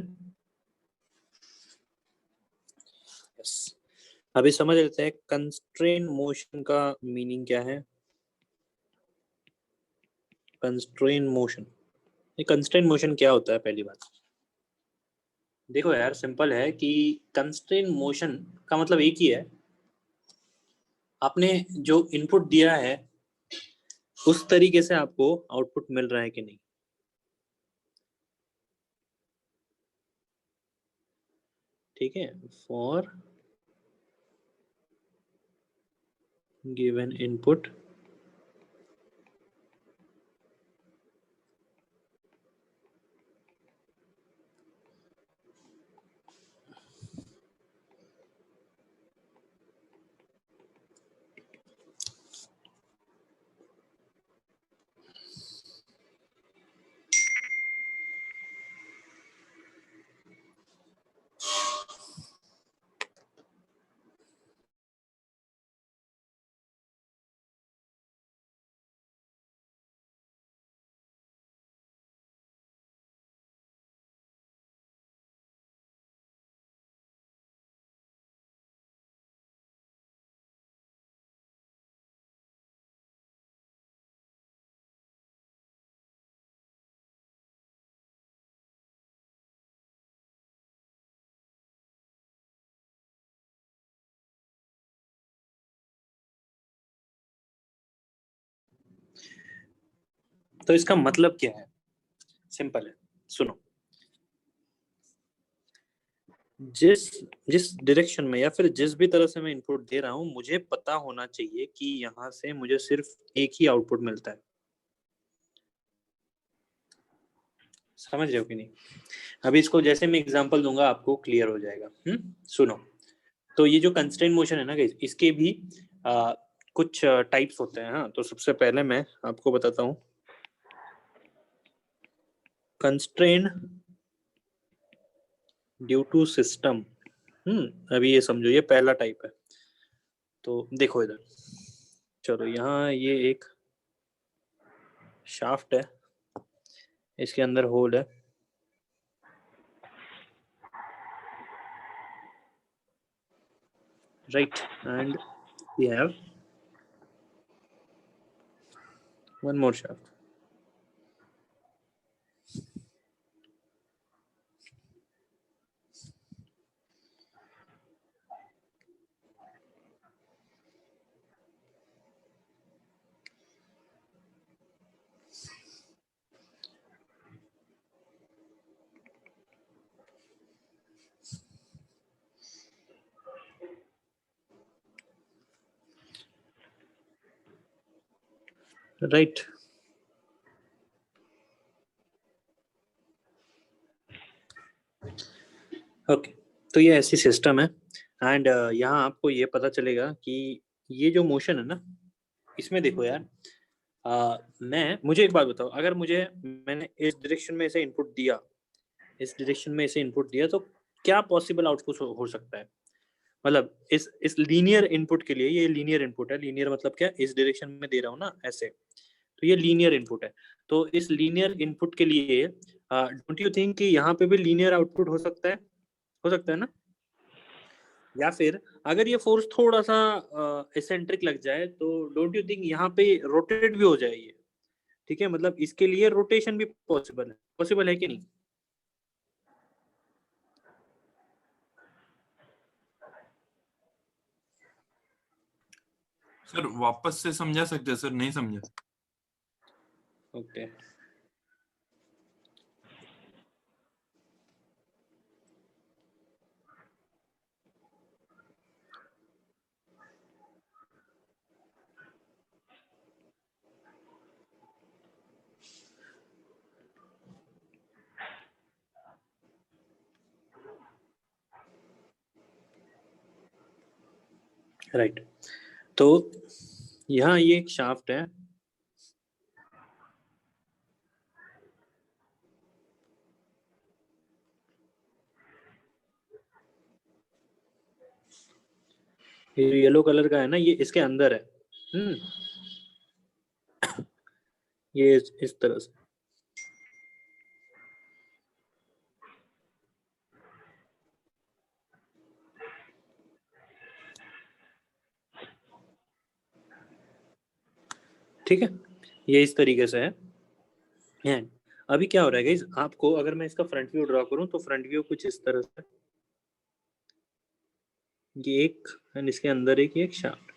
[SPEAKER 1] यस। अभी समझ लेते हैं कंस्ट्रेन मोशन का मीनिंग क्या है। कंस्ट्रेन मोशन, ये कंस्ट्रेन मोशन क्या होता है? पहली बात देखो यार, सिंपल है कि कंस्ट्रेन मोशन का मतलब एक ही है, आपने जो इनपुट दिया है उस तरीके से आपको आउटपुट मिल रहा है कि नहीं। ठीक है, फॉर गिवन इनपुट तो इसका मतलब क्या है? सिंपल है, सुनो। जिस जिस डायरेक्शन में या फिर जिस भी तरह से मैं इनपुट दे रहा हूं, मुझे पता होना चाहिए कि यहां से मुझे सिर्फ एक ही आउटपुट मिलता है। समझ रहे हो कि नहीं? अभी इसको जैसे मैं एग्जांपल दूंगा आपको क्लियर हो जाएगा। सुनो, तो ये जो कंस्ट्रेंट मोशन है ना गाइस, इसके भी कुछ टाइप्स होते हैं। हाँ, तो सबसे पहले मैं आपको बताता हूँ कंस्ट्रेन ड्यू टू सिस्टम। अभी ये समझो, ये पहला टाइप है। तो देखो इधर, चलो यहाँ ये एक शाफ्ट है, इसके अंदर होल है, right? And we have one more shaft. Right? Okay, तो ये ऐसी सिस्टम है। एंड यहाँ आपको ये पता चलेगा कि ये जो मोशन है ना, इसमें देखो यार, मुझे एक बात बताओ, अगर मैंने इस डायरेक्शन में ऐसे इनपुट दिया, इस डायरेक्शन में ऐसे इनपुट दिया, तो क्या पॉसिबल आउटपुट हो सकता है? मतलब इस लीनियर इनपुट के लिए, ये लीनियर इनपुट है। लीनियर मतलब क्या? इस डायरेक्शन में दे रहा हूँ ना ऐसे, तो ये लीनियर इनपुट है। तो इस लीनियर इनपुट के लिए डोंट यू थिंक कि यहाँ पे भी लीनियर आउटपुट हो सकता है? हो सकता है ना? या फिर अगर ये फोर्स थोड़ा सा एसेंट्रिक लग जाए, तो डोंट यू थिंक यहाँ पे रोटेट भी हो जाए ये? ठीक है, मतलब इसके लिए रोटेशन भी पॉसिबल है कि नहीं?
[SPEAKER 6] सर वापस से समझा सकते हैं सर? नहीं समझा।
[SPEAKER 1] Okay, right. तो यहाँ ये एक शाफ्ट है, ये येलो कलर का है ना, ये इसके अंदर है। ये इस तरह से। ठीक है, ये इस तरीके से है। एंड अभी क्या हो रहा है गाइस, आपको अगर मैं इसका फ्रंट व्यू ड्रॉ करूं तो फ्रंट व्यू कुछ इस तरह से, ये एक एंड इसके अंदर एक शाफ्ट।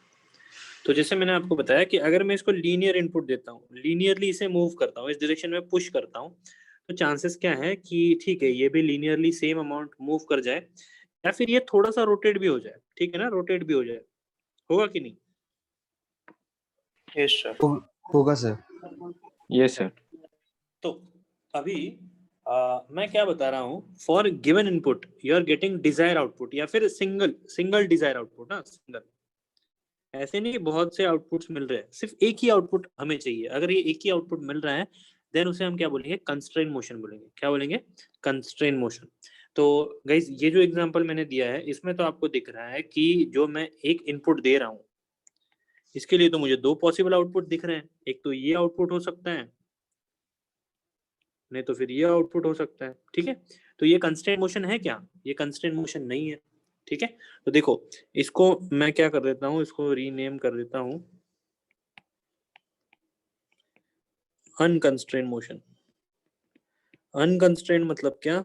[SPEAKER 1] तो जैसे मैंने आपको बताया कि अगर मैं इसको लीनियर इनपुट देता हूँ, लीनियरली इसे मूव करता हूँ, इस डायरेक्शन में पुश करता हूँ, तो चांसेस क्या है कि ठीक है ये भी लीनियरली सेम अमाउंट मूव कर जाए, या फिर ये थोड़ा सा रोटेट भी हो जाए, ठीक है ना, रोटेट भी हो जाए, होगा कि नहीं?
[SPEAKER 7] Yes sir.
[SPEAKER 3] होगा सर।
[SPEAKER 2] Yes sir.
[SPEAKER 1] तो अभी मैं क्या बता रहा हूँ, for given input you are getting desire output, या फिर सिंगल डिजायर आउटपुट ना, सिंगल, ऐसे नहीं कि बहुत से आउटपुट्स मिल रहे हैं, सिर्फ एक ही आउटपुट हमें चाहिए। अगर ये एक ही आउटपुट मिल रहा है देन उसे हम क्या बोलेंगे, कंस्ट्रेन मोशन बोलेंगे। क्या बोलेंगे? Constrain motion. तो गाइस ये जो एग्जांपल मैंने दिया है इसमें तो आपको दिख रहा है कि जो मैं एक इनपुट दे रहा हूँ इसके लिए तो मुझे दो पॉसिबल आउटपुट दिख रहे हैं, एक तो ये आउटपुट हो सकता है, नहीं तो फिर ये आउटपुट हो सकता है, ठीक है। तो ये कंस्ट्रेंट मोशन है क्या? ये कंस्ट्रेंट मोशन नहीं है, ठीक है। तो देखो इसको मैं क्या कर देता हूँ, इसको रीनेम कर देता हूँ अनकंस्ट्रेंट मोशन। अनकंस्ट्रेंट मतलब क्या?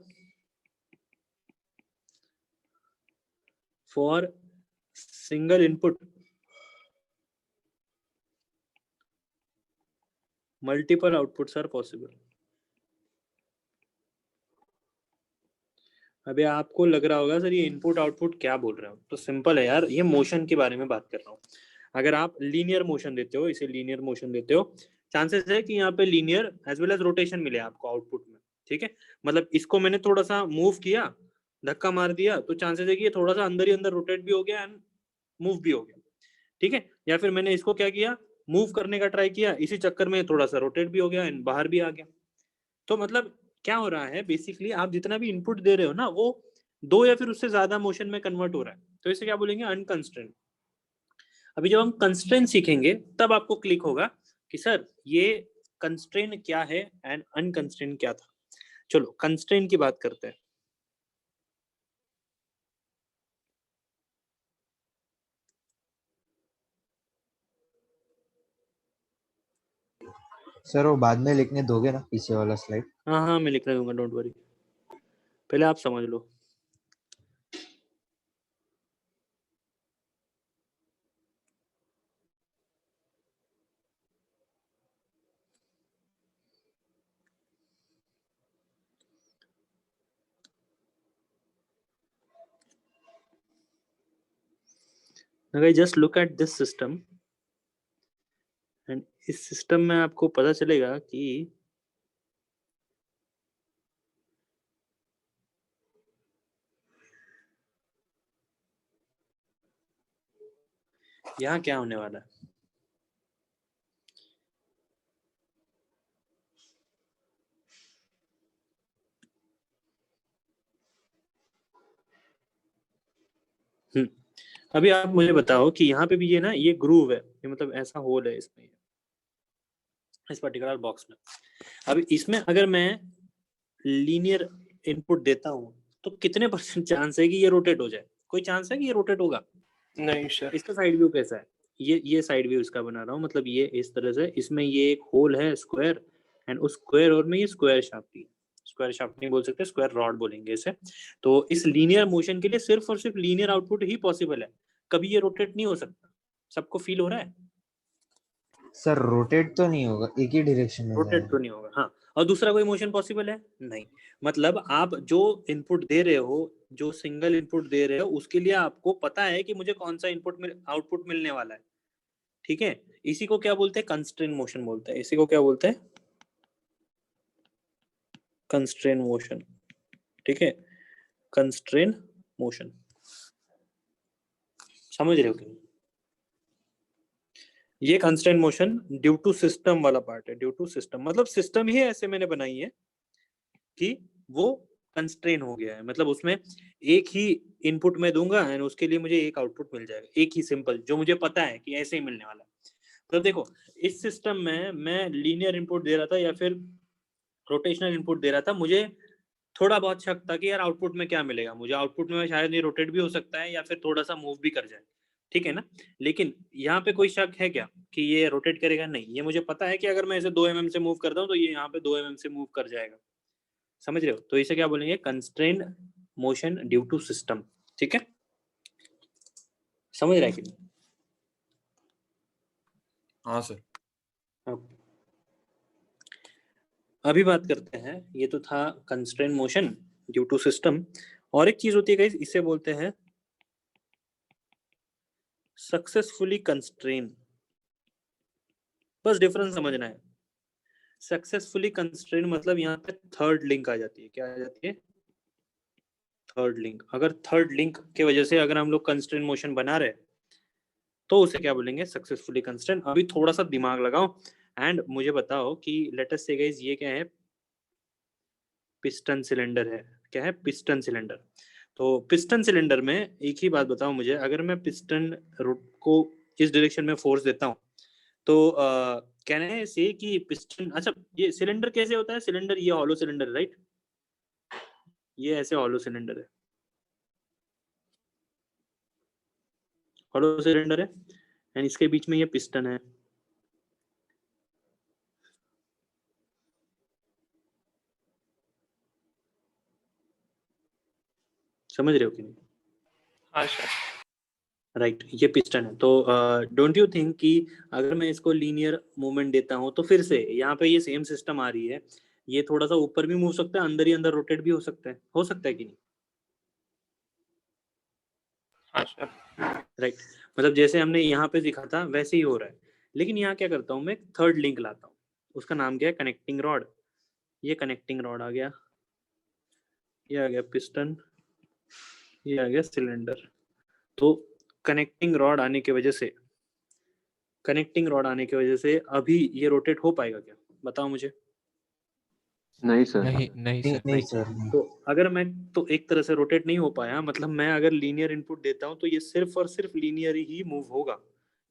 [SPEAKER 1] For single input multiple outputs are possible. अभी आपको लग रहा होगा सर ये इनपुट आउटपुट क्या बोल रहे हो, तो सिंपल है यार, ये मोशन के बारे में बात कर रहा हूँ। अगर आप लीनियर मोशन देते हो, इसे लीनियर मोशन देते हो, चांसेस है कि यहाँ पे linear as well as rotation मिले आपको आउटपुट में, ठीक है। मतलब इसको मैंने थोड़ा सा मूव किया, धक्का मार दिया, तो चांसेस है कि ये थोड़ा सा अंदर ही अंदर रोटेट भी हो गया एंड मूव भी हो गया, ठीक है। या फिर मैंने इसको क्या किया, मूव करने का ट्राई किया, इसी चक्कर में थोड़ा सा रोटेट भी हो गया एंड बाहर भी आ गया। तो मतलब क्या हो रहा है, बेसिकली आप जितना भी इनपुट दे रहे हो ना वो दो या फिर उससे ज्यादा मोशन में कन्वर्ट हो रहा है, तो इसे क्या बोलेंगे, अनकंस्ट्रेंट। अभी जब हम कंस्ट्रेंट सीखेंगे तब आपको क्लिक होगा कि सर ये कंस्ट्रेंट क्या है एंड अनकंस्ट्रेंट क्या था। चलो कंस्ट्रेंट की बात करते हैं।
[SPEAKER 3] सर वो बाद में लिखने दोगे ना पीछे वाला स्लाइड?
[SPEAKER 1] हाँ हाँ मैं लिखने दूंगा, डोंट वरी, पहले आप समझ लो। Just look at this system and इस सिस्टम में आपको पता चलेगा कि यहाँ क्या होने वाला है। अभी आप मुझे बताओ कि यहाँ पे भी ये ना, ये ग्रूव है, ये मतलब ऐसा होल है इसमें, इस पर्टिकुलर बॉक्स में। अभी इसमें अगर मैं लीनियर इनपुट देता हूँ तो कितने % चांस है कि ये रोटेट हो जाए? कोई चांस है कि ये रोटेट होगा?
[SPEAKER 7] नहीं सर।
[SPEAKER 1] इसका साइड व्यू कैसा है? ये साइड व्यू इसका बना रहा हूँ, मतलब ये इस तरह से, इसमें ये एक होल है स्क्वायर एंड उस स्क्वायर और में ये स्क्वायर शाफ्ट, स्क्वायर शाफ्ट नहीं बोल सकते, स्क्वायर रॉड बोलेंगे इसे। तो इस लीनियर मोशन के लिए सिर्फ और सिर्फ लीनियर आउटपुट ही पॉसिबल है, कभी ये रोटेट नहीं हो सकता। सबको फील हो रहा है?
[SPEAKER 3] सर रोटेट तो नहीं होगा, एक ही डायरेक्शन में
[SPEAKER 1] रोटेट
[SPEAKER 3] जाएगा।
[SPEAKER 1] तो नहीं होगा, हाँ। और दूसरा कोई मोशन पॉसिबल है? नहीं। मतलब आप जो इनपुट दे रहे हो, जो सिंगल इनपुट दे रहे हो, उसके लिए आपको पता है कि मुझे कौन सा इनपुट आउटपुट मिलने वाला है, ठीक है। इसी को क्या बोलते हैं? कंस्ट्रेन मोशन बोलते हैं। इसी को क्या बोलते हैं? कंस्ट्रेन मोशन, ठीक है, कंस्ट्रेन मोशन। समझ रहे हो कि ये constraint motion due to system वाला पार्ट है। ड्यू टू सिस्टम मतलब सिस्टम ही ऐसे मैंने बनाई है कि वो कंस्ट्रेन हो गया है, मतलब उसमें एक ही इनपुट मैं दूंगा एंड उसके लिए मुझे एक आउटपुट मिल जाएगा, एक ही सिंपल, जो मुझे पता है कि ऐसे ही मिलने वाला है। तो देखो इस सिस्टम में मैं लीनियर इनपुट दे रहा था या फिर रोटेशनल इनपुट दे रहा था, मुझे थोड़ा बहुत शक था कि यार आउटपुट में क्या मिलेगा मुझे। आउटपुट में शायद ये रोटेट भी हो सकता है या फिर थोड़ा सा मूव भी कर जाए, ठीक है ना। लेकिन यहाँ पे कोई शक है क्या कि ये रोटेट करेगा? नहीं, ये मुझे पता है कि अगर मैं इसे 2 mm से मूव करता हूँ तो ये यहाँ पे 2 mm से मूव कर जाएगा। समझ रहे हो? तो इसे क्या बोलेंगे? कंस्ट्रेन्ड मोशन ड्यू टू सिस्टम। ठीक है, समझ रहा है कि नहीं?
[SPEAKER 6] हाँ सर।
[SPEAKER 1] अभी बात करते हैं, ये तो था कंस्ट्रेन्ड मोशन ड्यू टू सिस्टम। और एक चीज होती है गाइस, इसे बोलते हैं सक्सेसफुली कंस्ट्रेन। बस डिफरेंस समझना है। सक्सेसफुली कंस्ट्रेन मतलब यहाँ पे थर्ड लिंक आ जाती है। क्या आ जाती है? Third link. अगर थर्ड लिंक के वजह से अगर हम लोग कंस्ट्रेन मोशन बना रहे तो उसे क्या बोलेंगे? Successfully constrain. अभी थोड़ा सा दिमाग लगाओ एंड मुझे बताओ कि लेट अस से गाइस ये क्या है? पिस्टन सिलेंडर है। क्या है? Piston cylinder. तो पिस्टन सिलेंडर में एक ही बात बताओ मुझे, अगर मैं पिस्टन को इस डायरेक्शन में फोर्स देता हूँ तो कहने से कि पिस्टन, अच्छा ये सिलेंडर कैसे होता है? सिलेंडर, ये हॉलो सिलेंडर, राइट? ये ऐसे हॉलो सिलेंडर है, हॉलो सिलेंडर है एंड इसके बीच में ये पिस्टन है। समझ रहे हो कि नहीं?
[SPEAKER 7] हाँ सर।
[SPEAKER 1] राइट, ये पिस्टन है। तो डोंट यू थिंक कि अगर मैं इसको लीनियर मूवमेंट देता हूँ तो फिर से यहाँ पे ये सेम सिस्टम आ रही है, ये थोड़ा सा ऊपर भी मूव सकता है, अंदर ही अंदर रोटेट भी हो सकता है। हो सकता है कि नहीं?
[SPEAKER 7] हाँ सर।
[SPEAKER 1] राइट, मतलब जैसे हमने यहाँ पे दिखा था वैसे ही हो रहा है। लेकिन यहाँ क्या करता हूँ मैं? थर्ड लिंक लाता हूँ, उसका नाम क्या है? Connecting rod. ये कनेक्टिंग रॉड आ गया, ये आ गया पिस्टन, ये आ गया सिलेंडर। तो कनेक्टिंग रॉड आने की वजह से, कनेक्टिंग रॉड आने की वजह से अभी ये रोटेट हो पाएगा क्या? बताओ मुझे।
[SPEAKER 2] नहीं सर।
[SPEAKER 5] नहीं नहीं
[SPEAKER 3] नहीं
[SPEAKER 5] सर।
[SPEAKER 3] नहीं सर नहीं।
[SPEAKER 1] तो अगर मैं, तो एक तरह से रोटेट नहीं हो पाया, मतलब मैं अगर लीनियर इनपुट देता हूँ तो ये सिर्फ और सिर्फ लीनियर ही मूव होगा,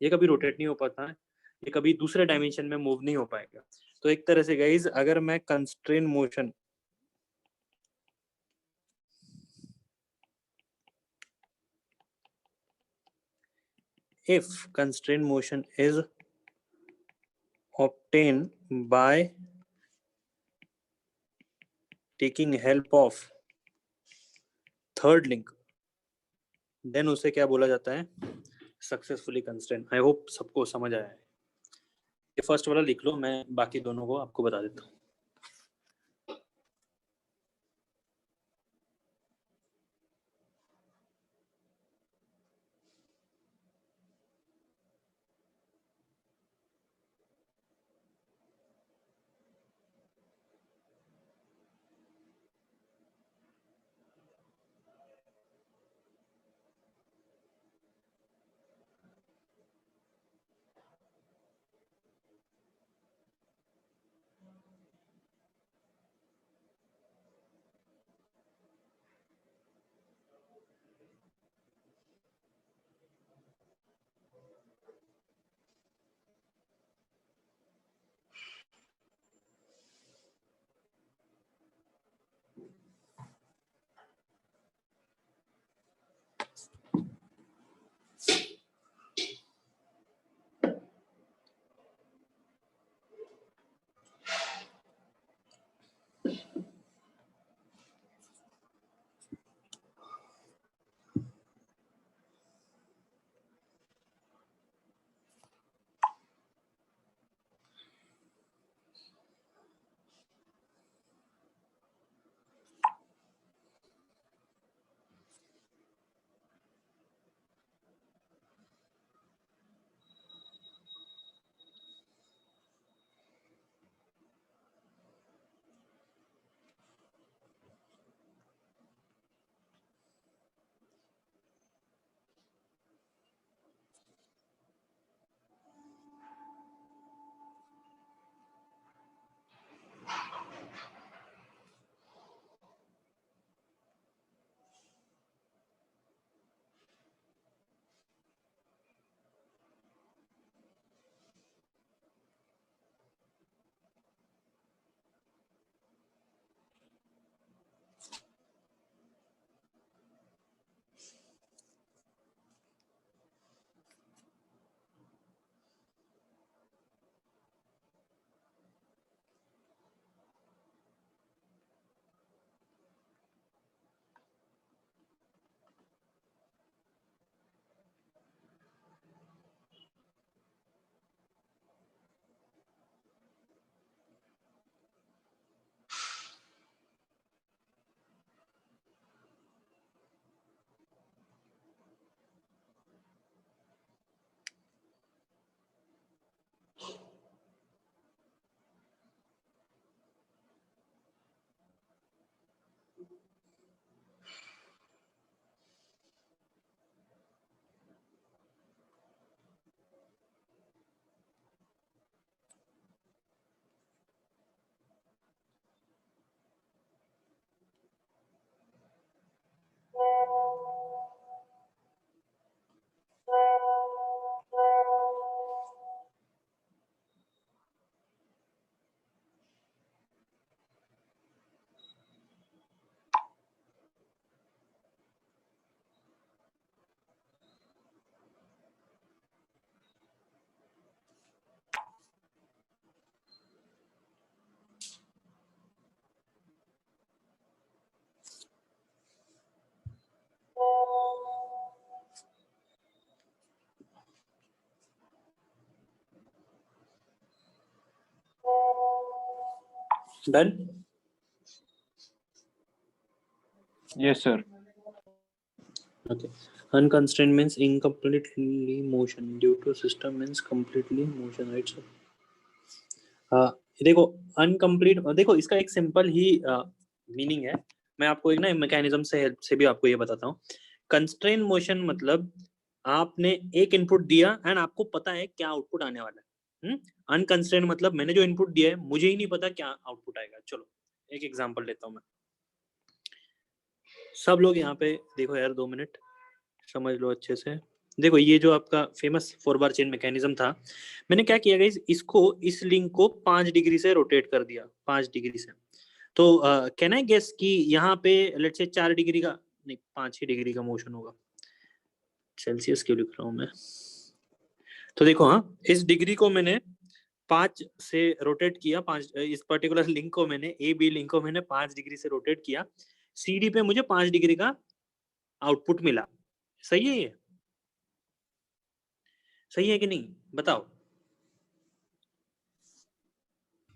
[SPEAKER 1] ये कभी रोटेट नहीं हो पाता है, ये कभी दूसरे डायमेंशन में मूव नहीं हो पाएगा। तो एक तरह से गाइज, अगर मैं constrain motion, if constraint motion is obtained by taking help of third link, then उसे क्या बोला जाता है? Successfully constraint. आई होप सबको समझ आया है। ये फर्स्ट वाला लिख लो, मैं बाकी दोनों को आपको बता देता हूँ। Done?
[SPEAKER 2] Yes, sir.
[SPEAKER 1] Okay. Unconstrained means incompletely motion. Due to system means completely motion, right sir? देखो अनकम्प्लीट, देखो इसका एक सिंपल ही मीनिंग है. मैं आपको एक ना मैकेनिज्म से हेल्प से भी आपको ये बताता हूँ. कंस्ट्रेन मोशन मतलब आपने एक इनपुट दिया एंड आपको पता है क्या आउटपुट आने वाला है. अनकंस्ट्रेन मतलब मैंने जो इनपुट दिया है मुझे ही नहीं पता क्या आउटपुट आएगा. चलो एक एग्जांपल लेता हूँ मैं. सब लोग यहाँ पे देखो यार 2 मिनट समझ लो अच्छे से. देखो ये जो आपका फेमस 4 बार चेन मैकेनिज्म था, मैंने क्या किया गाइस, इसको इस लिंक को 5 डिग्री से रोटेट कर दिया, 5 डिग्री से. तो कैन आई गेस कि यहाँ पे लेट्स से 4 डिग्री का नहीं 5 ही डिग्री का मोशन होगा. सेल्सियस क्यों लिख रहा हूँ मैं. तो देखो हाँ, इस डिग्री को मैंने 5 से रोटेट किया. 5 इस पर्टिकुलर लिंक को मैंने ए बी लिंक को मैंने 5 डिग्री से रोटेट किया. सी डी पे मुझे 5 डिग्री का आउटपुट मिला. सही है ये? सही है कि नहीं बताओ.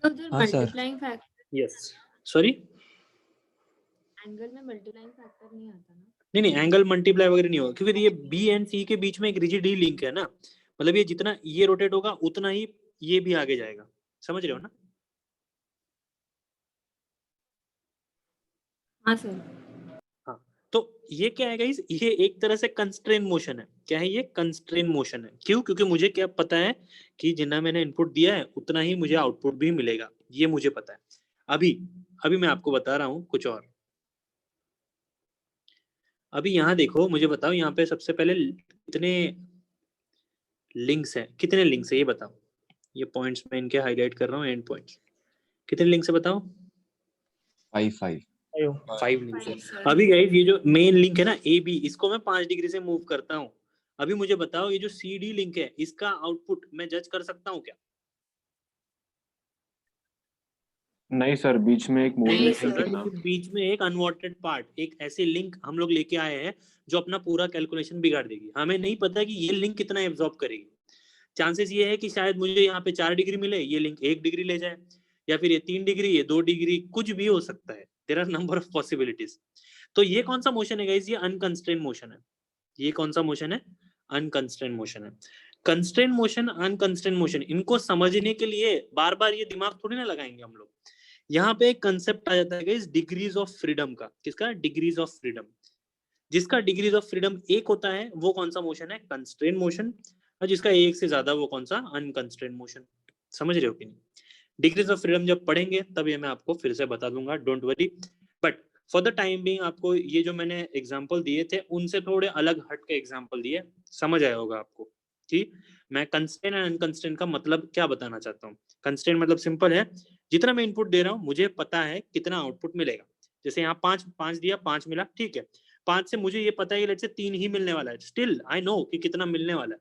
[SPEAKER 12] तो उधर
[SPEAKER 3] हाँ, sir.
[SPEAKER 12] Multiplying factor,
[SPEAKER 1] yes sorry,
[SPEAKER 12] angle में मल्टीप्लाइंग फैक्टर नहीं आता ना.
[SPEAKER 1] नहीं नहीं एंगल मल्टीप्लाई वगैरह नहीं होगा क्योंकि ये बी एंड सी के बीच में एक रिजिड ही लिंक है ना. मतलब ये जितना ये रोटेट होगा उतना ही ये भी आगे जाएगा. समझ रहे हो ना.
[SPEAKER 12] हाँ सर.
[SPEAKER 1] हाँ तो ये क्या है गाइस, ये एक तरह से कंस्ट्रेन मोशन है. क्या है ये? कंस्ट्रेन मोशन है. क्यों? क्योंकि मुझे क्या पता है कि जितना मैंने इनपुट दिया है उतना ही मुझे आउटपुट भी मिलेगा. ये मुझे पता है. अभी अभी मैं आपको बता रहा हूँ कुछ और. अभी यहाँ देखो, मुझे बताओ यहाँ पे सबसे पहले कितने लिंक्स हैं. कितने लिंक्स है ये बताओ. ये पॉइंट्स में इनके हाईलाइट कर रहा हूँ, एंड पॉइंट्स. कितने लिंक्स है बताओ.
[SPEAKER 3] 5
[SPEAKER 1] 5 लिंक्स है.
[SPEAKER 12] Five, sir.
[SPEAKER 1] अभी गाइस ये जो मेन लिंक है ना ए बी, इसको मैं 5 डिग्री से मूव करता हूँ. अभी मुझे बताओ ये जो सी डी लिंक है इसका आउटपुट मैं जज कर सकता हूँ क्या?
[SPEAKER 2] नहीं सर, बीच में एक
[SPEAKER 12] नहीं
[SPEAKER 2] मूवमेंट
[SPEAKER 12] सर.
[SPEAKER 2] लिंक है ना.
[SPEAKER 1] बीच में एक अनवांटेड पार्ट, एक ऐसी लिंक हम लोग लेके आए हैं जो अपना पूरा कैलकुलेशन बिगाड़ देगी. हमें नहीं पता कि ये लिंक कितना एब्जॉर्ब करेगी. चांसेस ये है कि शायद मुझे यहाँ पे 4 डिग्री मिले, ये लिंक 1 डिग्री ले जाए, या फिर ये 3 डिग्री, ये 2 डिग्री, कुछ भी हो सकता है. There are number of possibilities. तो ये कौन सा मोशन है गाइस? ये अनकंस्ट्रेन्ड मोशन है. ये कौन सा मोशन है? अनकंस्ट्रेन्ड मोशन है. कंस्ट्रेन्ड मोशन, अनकंस्ट्रेन्ड मोशन, इनको समझने के लिए बार बार ये दिमाग थोड़ी ना लगाएंगे हम लोग. यहाँ पे एक कंसेप्ट आ जाता है गाइस डिग्रीज ऑफ फ्रीडम का. किसका? Degrees of freedom. जिसका डिग्रीज ऑफ फ्रीडम 1 होता है वो कौन सा मोशन है? कंस्ट्रेन्ड मोशन. और जिसका 1 से ज्यादा वो कौन सा? अनकंस्ट्रेन्ड मोशन. समझ रहे हो कि नहीं? डिग्रीज ऑफ फ्रीडम जब पढ़ेंगे तब ये मैं आपको फिर से बता दूंगा, don't worry. But for the time being आपको ये जो मैंने एग्जांपल दिए थे उनसे थोड़े अलग हट के एग्जांपल दिए. समझ आया होगा आपको कि मैं कंस्ट्रेंट एंड अनकंस्ट्रेंट का मतलब क्या बताना चाहता हूँ. कंस्ट्रेंट मतलब सिंपल है, जितना मैं इनपुट दे रहा हूँ मुझे पता है कितना आउटपुट मिलेगा. जैसे यहाँ 5 दिया, 5 मिला, ठीक है. 5 से मुझे ये पता है कि लेट्स से 3 ही मिलने वाला है. स्टिल आई नो कि कितना मिलने वाला है.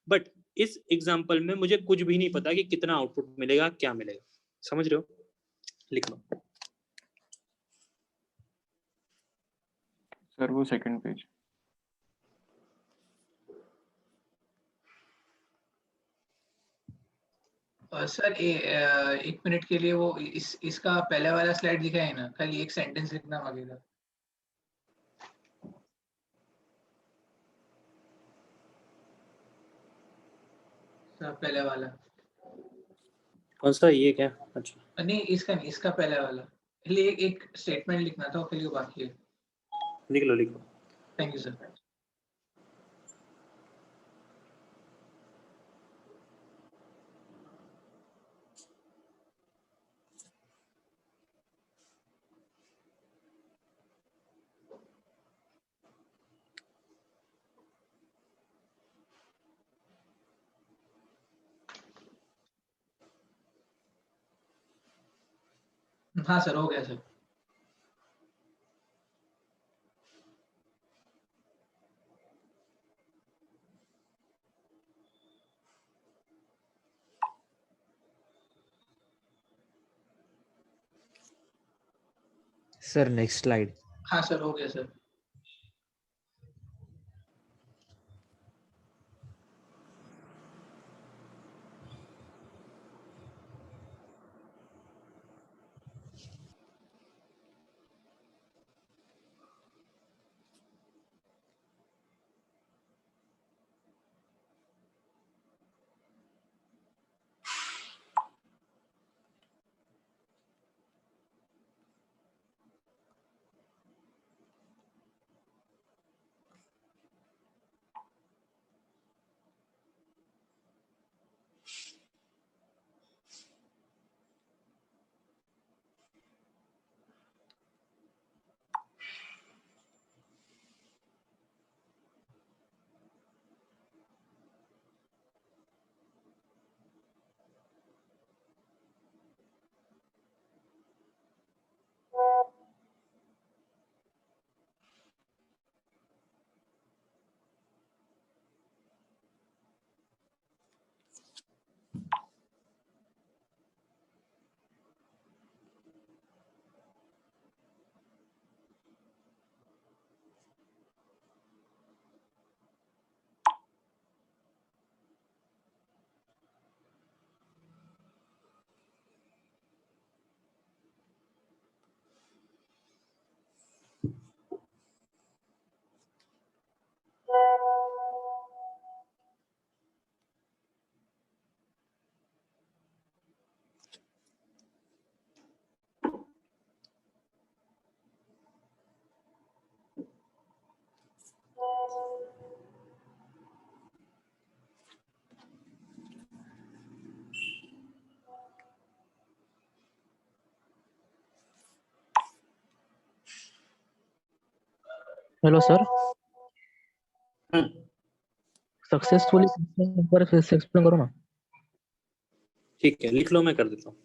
[SPEAKER 1] बट इस एग्जांपल में मुझे कुछ भी नहीं पता कि कितना आउटपुट मिलेगा, क्या मिलेगा. समझ रहे हो? लिख लो.
[SPEAKER 2] सर वो सेकंड पेज.
[SPEAKER 4] सर एक मिनट के लिए वो इसका पहले वाला स्लाइड दिखा है ना, खाली एक सेंटेंस लिखना मांगेगा. सर पहले वाला.
[SPEAKER 1] कौन सा? ये क्या? अच्छा
[SPEAKER 4] नहीं इसका नहीं, इसका पहले वाला. लिए एक स्टेटमेंट लिखना था, उसके लिए बाकी है।
[SPEAKER 1] लिख लो लिख लो।
[SPEAKER 4] Thank you sir. हाँ सर, हो गया सर।
[SPEAKER 3] Sir next slide.
[SPEAKER 4] हाँ सर, हो गया सर।
[SPEAKER 13] हेलो सर, सक्सेसफुली एक बार फिर से एक्सप्लेन करो ना।
[SPEAKER 1] ठीक है, लिख लो, मैं कर देता हूँ।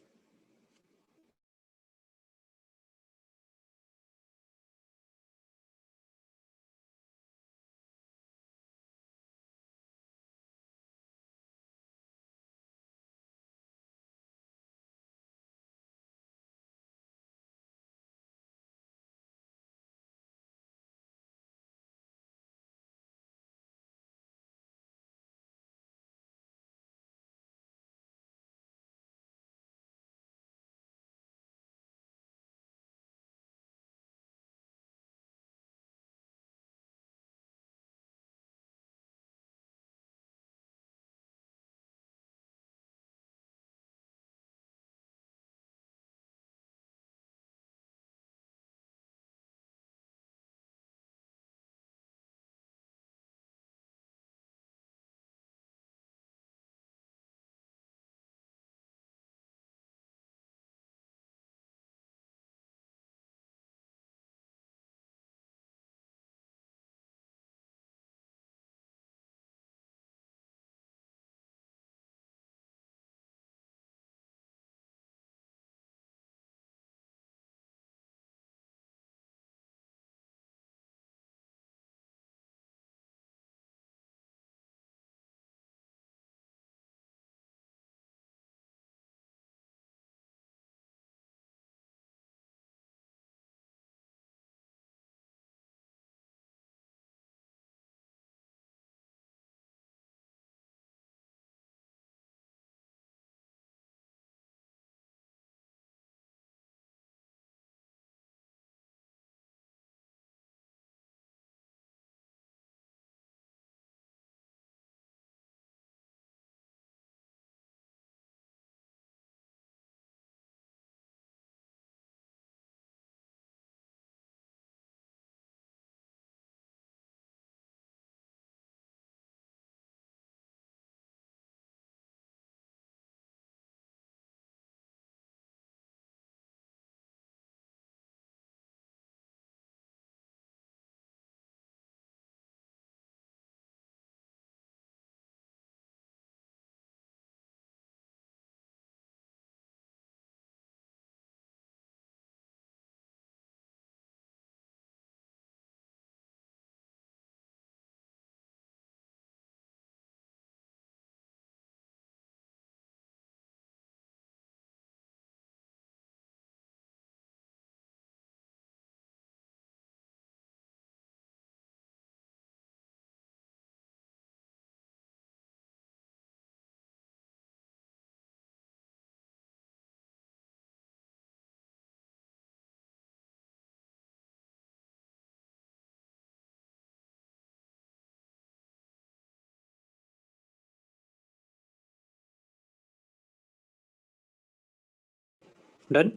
[SPEAKER 1] डन?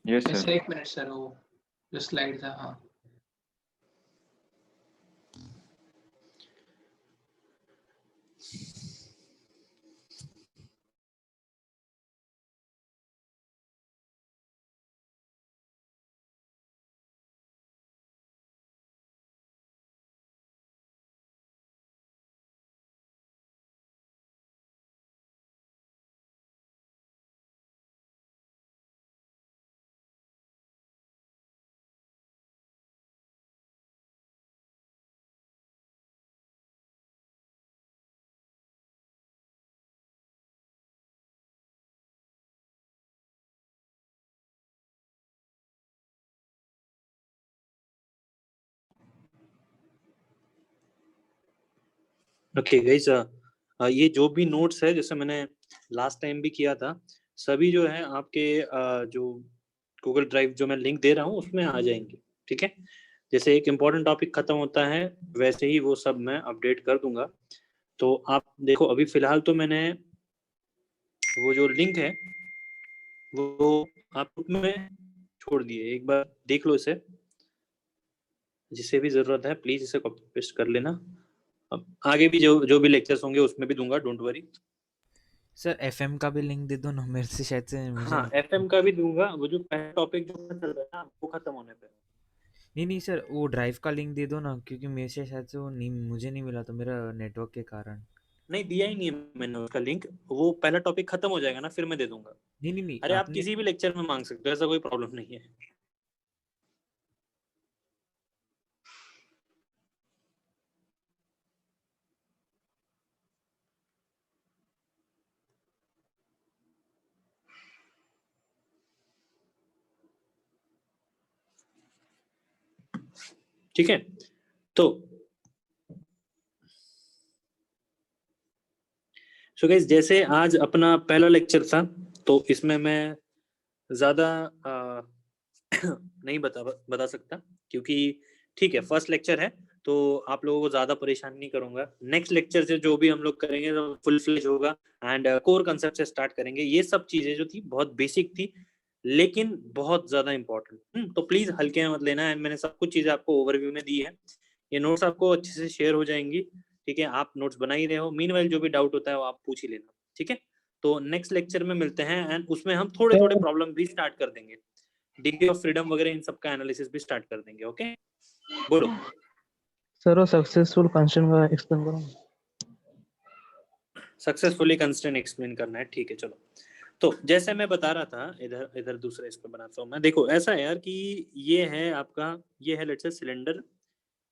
[SPEAKER 2] Yes
[SPEAKER 4] sir
[SPEAKER 2] sir.
[SPEAKER 4] एक मिनट सर, वो जो स्लाइड था, हाँ
[SPEAKER 1] ओके गाइस, ये जो भी नोट्स है जैसे मैंने लास्ट टाइम भी किया था, सभी जो है आपके जो गूगल ड्राइव जो मैं लिंक दे रहा हूँ उसमें आ जाएंगे, ठीक है? जैसे एक इम्पोर्टेंट टॉपिक खत्म होता है वैसे ही वो सब मैं अपडेट कर दूंगा। तो आप देखो अभी फिलहाल तो मैंने वो जो लिंक है वो आप ग्रुप में छोड़ दिए, एक बार देख लो इसे, जिसे भी जरूरत है प्लीज इसे कॉपी पेस्ट कर लेना। अब आगे भी जो भी लेक्चर्स होंगे उसमें भी दूंगा, डोंट वरी।
[SPEAKER 14] सर एफएम का भी लिंक दे दो ना, मेरे से शायद से मुझे
[SPEAKER 1] हाँ
[SPEAKER 14] नहीं
[SPEAKER 1] एफएम का भी दूंगा, वो जो पहला टॉपिक जो चल रहा है ना वो खत्म होने पे।
[SPEAKER 14] नहीं सर, वो ड्राइव का लिंक दे दो ना, क्योंकि मेरे से शायद से वो नहीं, मुझे नहीं मिला तो मेरा नेटवर्क के कारण।
[SPEAKER 1] नहीं दिया ही नहीं है मैंने उसका लिंक, वो पहला टॉपिक खत्म हो जाएगा ना फिर मैं दे दूंगा।
[SPEAKER 14] नहीं
[SPEAKER 1] अरे आप
[SPEAKER 14] आपने
[SPEAKER 1] किसी भी लेक्चर में मांग सकते हो, ऐसा कोई प्रॉब्लम नहीं है। ठीक है, तो सो गाइस जैसे आज अपना पहला लेक्चर था तो इसमें मैं ज्यादा नहीं बता सकता, क्योंकि ठीक है फर्स्ट लेक्चर है तो आप लोगों को ज्यादा परेशान नहीं करूंगा। नेक्स्ट लेक्चर से जो भी हम लोग करेंगे तो फुल फ्लेज होगा एंड कोर कंसेप्ट से स्टार्ट करेंगे। ये सब चीजें जो थी बहुत बेसिक थी लेकिन बहुत ज्यादा इंपॉर्टेंट, तो प्लीज हल्के में मत लेना। एंड मैंने सब कुछ चीजें आपको ओवरव्यू में दी है, ये नोट्स आपको अच्छे से शेयर हो जाएंगी, ठीक है? आप नोट्स बना ही रहे हो, मीनवाइल जो भी डाउट होता है वो आप पूछ ही लेना, ठीक है? तो नेक्स्ट लेक्चर में मिलते हैं एंड उसमें हम थोड़े थोड़े प्रॉब्लम भी स्टार्ट कर देंगे, डिग्री ऑफ फ्रीडम वगैरह इन सब का एनालिसिस भी स्टार्ट कर देंगे। ओके बोलो
[SPEAKER 13] सर वो सक्सेसफुल कंस्ट्रेंट का एक्सप्लेन करो।
[SPEAKER 1] सक्सेसफुली कंस्ट्रेंट एक्सप्लेन करना है, ठीक है चलो। तो जैसे मैं बता रहा था, इधर दूसरा इस पे बनाता हूँ मैं। देखो ऐसा है यार कि ये है आपका, ये है लेट्स से सिलेंडर,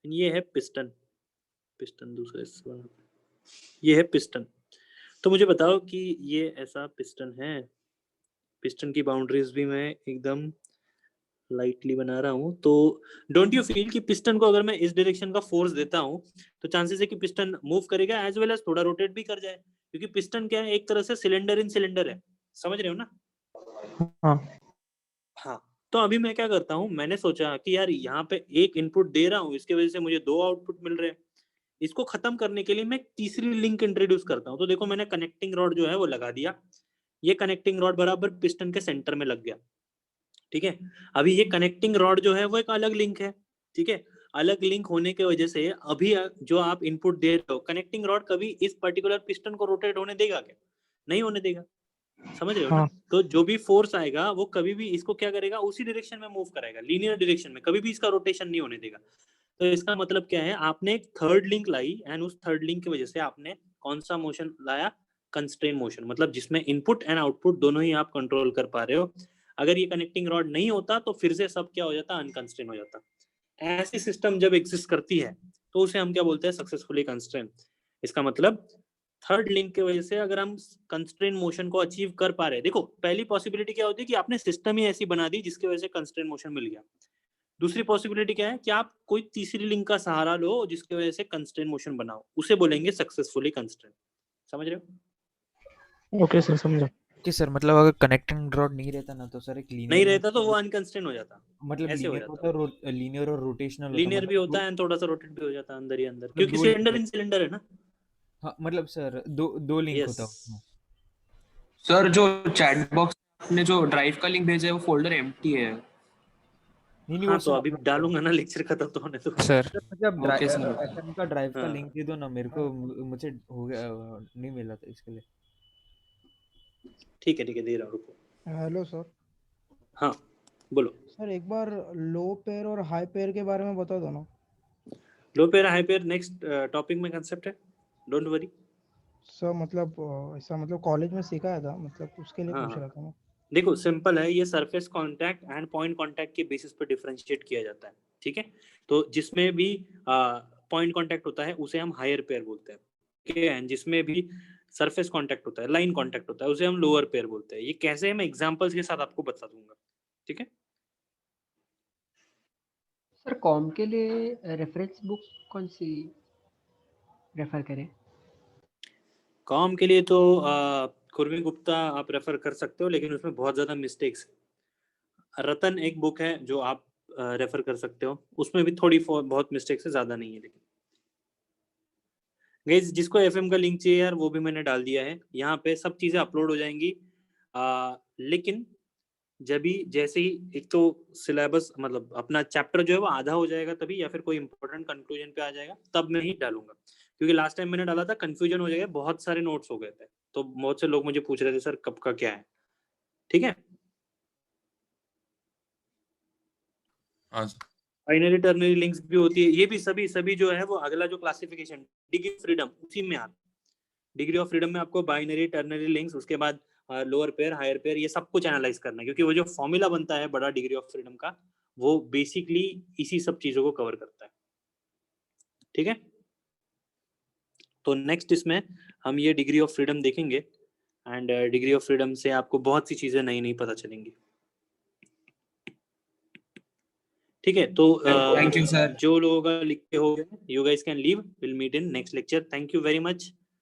[SPEAKER 1] ये है पिस्टन, पिस्टन दूसरे से बनाता हूं। ये है पिस्टन। तो मुझे बताओ कि ये ऐसा पिस्टन है, पिस्टन की बाउंड्रीज भी मैं एकदम लाइटली बना रहा हूँ। तो डोंट यू फील कि पिस्टन को अगर मैं इस डायरेक्शन का फोर्स देता हूँ तो चांसेस है कि पिस्टन मूव करेगा एज वेल एज थोड़ा रोटेट भी कर जाए, क्योंकि पिस्टन क्या है, एक तरह से सिलेंडर इन सिलेंडर है, समझ रहे हो ना? हाँ तो अभी मैं क्या करता हूँ, मैंने सोचा कि यार यहाँ पे एक इनपुट दे रहा हूँ, इसके वजह से मुझे दो आउटपुट मिल रहे हैं। इसको खत्म करने के लिए मैं तीसरी लिंक इंट्रोड्यूस करता हूँ। तो देखो मैंने कनेक्टिंग रॉड जो है वो लगा दिया, ये कनेक्टिंग रॉड बराबर पिस्टन के सेंटर में लग गया, ठीक है? अभी ये कनेक्टिंग रॉड जो है वो एक अलग लिंक है, ठीक है? अलग लिंक होने की वजह से अभी जो आप इनपुट दे रहे हो, कनेक्टिंग रॉड कभी इस पर्टिकुलर पिस्टन को रोटेट होने देगा क्या? नहीं होने देगा, समझ रहे हो ना? तो जो भी फोर्स आएगा वो कभी भी इसको क्या करेगा, उसी डायरेक्शन में मूव कराएगा, लीनियर डायरेक्शन में, कभी भी इसका रोटेशन नहीं होने देगा। तो इसका मतलब क्या है, आपने एक थर्ड लिंक लाई एंड उस थर्ड लिंक की वजह से आपने कौन सा मोशन लाया, कंस्ट्रेन मोशन, मतलब जिसमें इनपुट एंड आउटपुट दोनों ही आप कंट्रोल कर पा रहे हो। अगर ये कनेक्टिंग रॉड नहीं होता तो फिर से सब क्या हो जाता, अनकंस्ट्रेन हो जाता। ऐसी सिस्टम जब एग्जिस्ट करती है तो उसे हम क्या बोलते हैं, सक्सेसफुली कंस्ट्रेन। इसका मतलब थर्ड लिंक की वजह से अगर हम कंस्ट्रेन मोशन को अचीव कर पा रहे हैं, देखो पहली पॉसिबिलिटी क्या होती है कि आपने सिस्टम ही ऐसी बना दी जिसकी वजह से कंस्ट्रेन मोशन मिल गया। दूसरी पॉसिबिलिटी क्या है कि आप कोई तीसरी लिंक का सहारा लो जिसकी वजह से कंस्ट्रेन मोशन बनाओ, उसे बोलेंगे सक्सेसफुली कंस्ट्रेन। समझ रहे हो?
[SPEAKER 13] ओके सर समझा।
[SPEAKER 14] ओके सर, मतलब अगर कनेक्टिंग रॉड नहीं रहता ना तो सर एक लीनियर
[SPEAKER 1] नहीं रहता तो वो अनकंस्ट्रेन हो जाता,
[SPEAKER 14] मतलब
[SPEAKER 1] ऐसे हो
[SPEAKER 14] लीनियर
[SPEAKER 1] जाता।
[SPEAKER 14] होता है, लीनियर और रोटेशनल
[SPEAKER 1] लीनियर भी होता है एंड थोड़ा सा रोटेट भी हो जाता है अंदर ही अंदर, क्योंकि सिलेंडर इन सिलेंडर है ना।
[SPEAKER 14] हाँ मतलब सर दो लिंक
[SPEAKER 1] Yes.
[SPEAKER 14] होता है उसमें।
[SPEAKER 15] सर जो चैट बॉक्स आपने जो ड्राइव का लिंक भेजा है वो फोल्डर एम्प्टी है।
[SPEAKER 14] नहीं
[SPEAKER 1] हाँ
[SPEAKER 14] वो
[SPEAKER 1] तो
[SPEAKER 14] सर
[SPEAKER 1] अभी डालूंगा ना, लेक्चर खत्म तो होने दो।
[SPEAKER 5] सर
[SPEAKER 14] मतलब
[SPEAKER 15] ओके सर।
[SPEAKER 14] एफएम का ड्राइव का
[SPEAKER 1] हाँ।
[SPEAKER 14] लिंक दे दो ना मेरे को, मुझे हो गया नहीं मिला था इसके लिए।
[SPEAKER 1] ठीक है दे रहा हूँ, रुको।
[SPEAKER 8] Hello sir.
[SPEAKER 1] हाँ बोलो।
[SPEAKER 8] सर एक बार लो पेयर और हाई पेयर के बारे में बता दो ना।
[SPEAKER 1] Low pair high pair next topic में कंसेप्ट है, डोंट वरी।
[SPEAKER 8] सर मतलब ऐसा मतलब कॉलेज में सिखाया था, मतलब उसके लिए
[SPEAKER 1] हाँ
[SPEAKER 8] पूछ
[SPEAKER 1] हाँ
[SPEAKER 8] रहा था मैं।
[SPEAKER 1] देखो सिंपल है, ये surface contact and point contact के बेसिस पे डिफरेंशिएट किया जाता है, ठीक है। तो जिसमें भी पॉइंट कांटेक्ट होता है उसे हम हायर पेयर बोलते हैं, ठीक है। एंड जिसमें भी सरफेस कांटेक्ट होता है, लाइन कांटेक्ट होता है, उसे हम लोअर पेयर बोलते हैं। ये कैसे है मैं एग्जांपल्स के साथ आपको बता दूंगा, ठीक है।
[SPEAKER 9] सर कॉम के लिए रेफरेंस बुक कौन सी रेफर करें?
[SPEAKER 1] कॉम के लिए तो कुर्मी गुप्ता आप रेफर कर सकते हो, लेकिन उसमें बहुत ज्यादा मिस्टेक्स है। रतन एक बुक है जो आप रेफर कर सकते हो, उसमें भी थोड़ी बहुत मिस्टेक्स है, ज्यादा नहीं है। लेकिन गाइस जिसको एफएम का लिंक चाहिए यार, वो भी मैंने डाल दिया है यहाँ पे, सब चीजें अपलोड हो जाएंगी। लेकिन जब भी जैसे ही एक तो सिलेबस मतलब अपना चैप्टर जो है वो आधा हो जाएगा तभी, या फिर कोई इंपॉर्टेंट कंक्लूजन पे आ जाएगा तब मैं ही डालूंगा। क्योंकि लास्ट टाइम मैंने डाला था कंफ्यूजन हो जाएगा, बहुत सारे नोट्स हो गए थे, तो बहुत से लोग मुझे पूछ रहे थे सर कब का क्या है, ठीक है।
[SPEAKER 6] हाँ
[SPEAKER 1] बाइनरी टर्नरी लिंक्स भी होती है, ये भी सभी सभी जो है वो अगला जो क्लासिफिकेशन डिग्री ऑफ फ्रीडम उसी में आता है। डिग्री ऑफ फ्रीडम में आपको बाइनरी टर्नरी लिंक्स, उसके बाद लोअर पेयर हायर पेयर, ये सब कुछ एनालाइज करना है, क्योंकि वो जो फॉर्मूला बनता है बड़ा डिग्री ऑफ फ्रीडम का, वो बेसिकली इसी सब चीजों को कवर करता है, ठीक है। तो नेक्स्ट इसमें हम ये डिग्री ऑफ फ्रीडम देखेंगे, एंड डिग्री ऑफ फ्रीडम से आपको बहुत सी चीजें नई नई पता चलेंगी, ठीक है। तो
[SPEAKER 15] थैंक यू सर।
[SPEAKER 1] जो लोगों का लिखे हो गए, you guys can leave, will meet in next lecture. Thank you very much.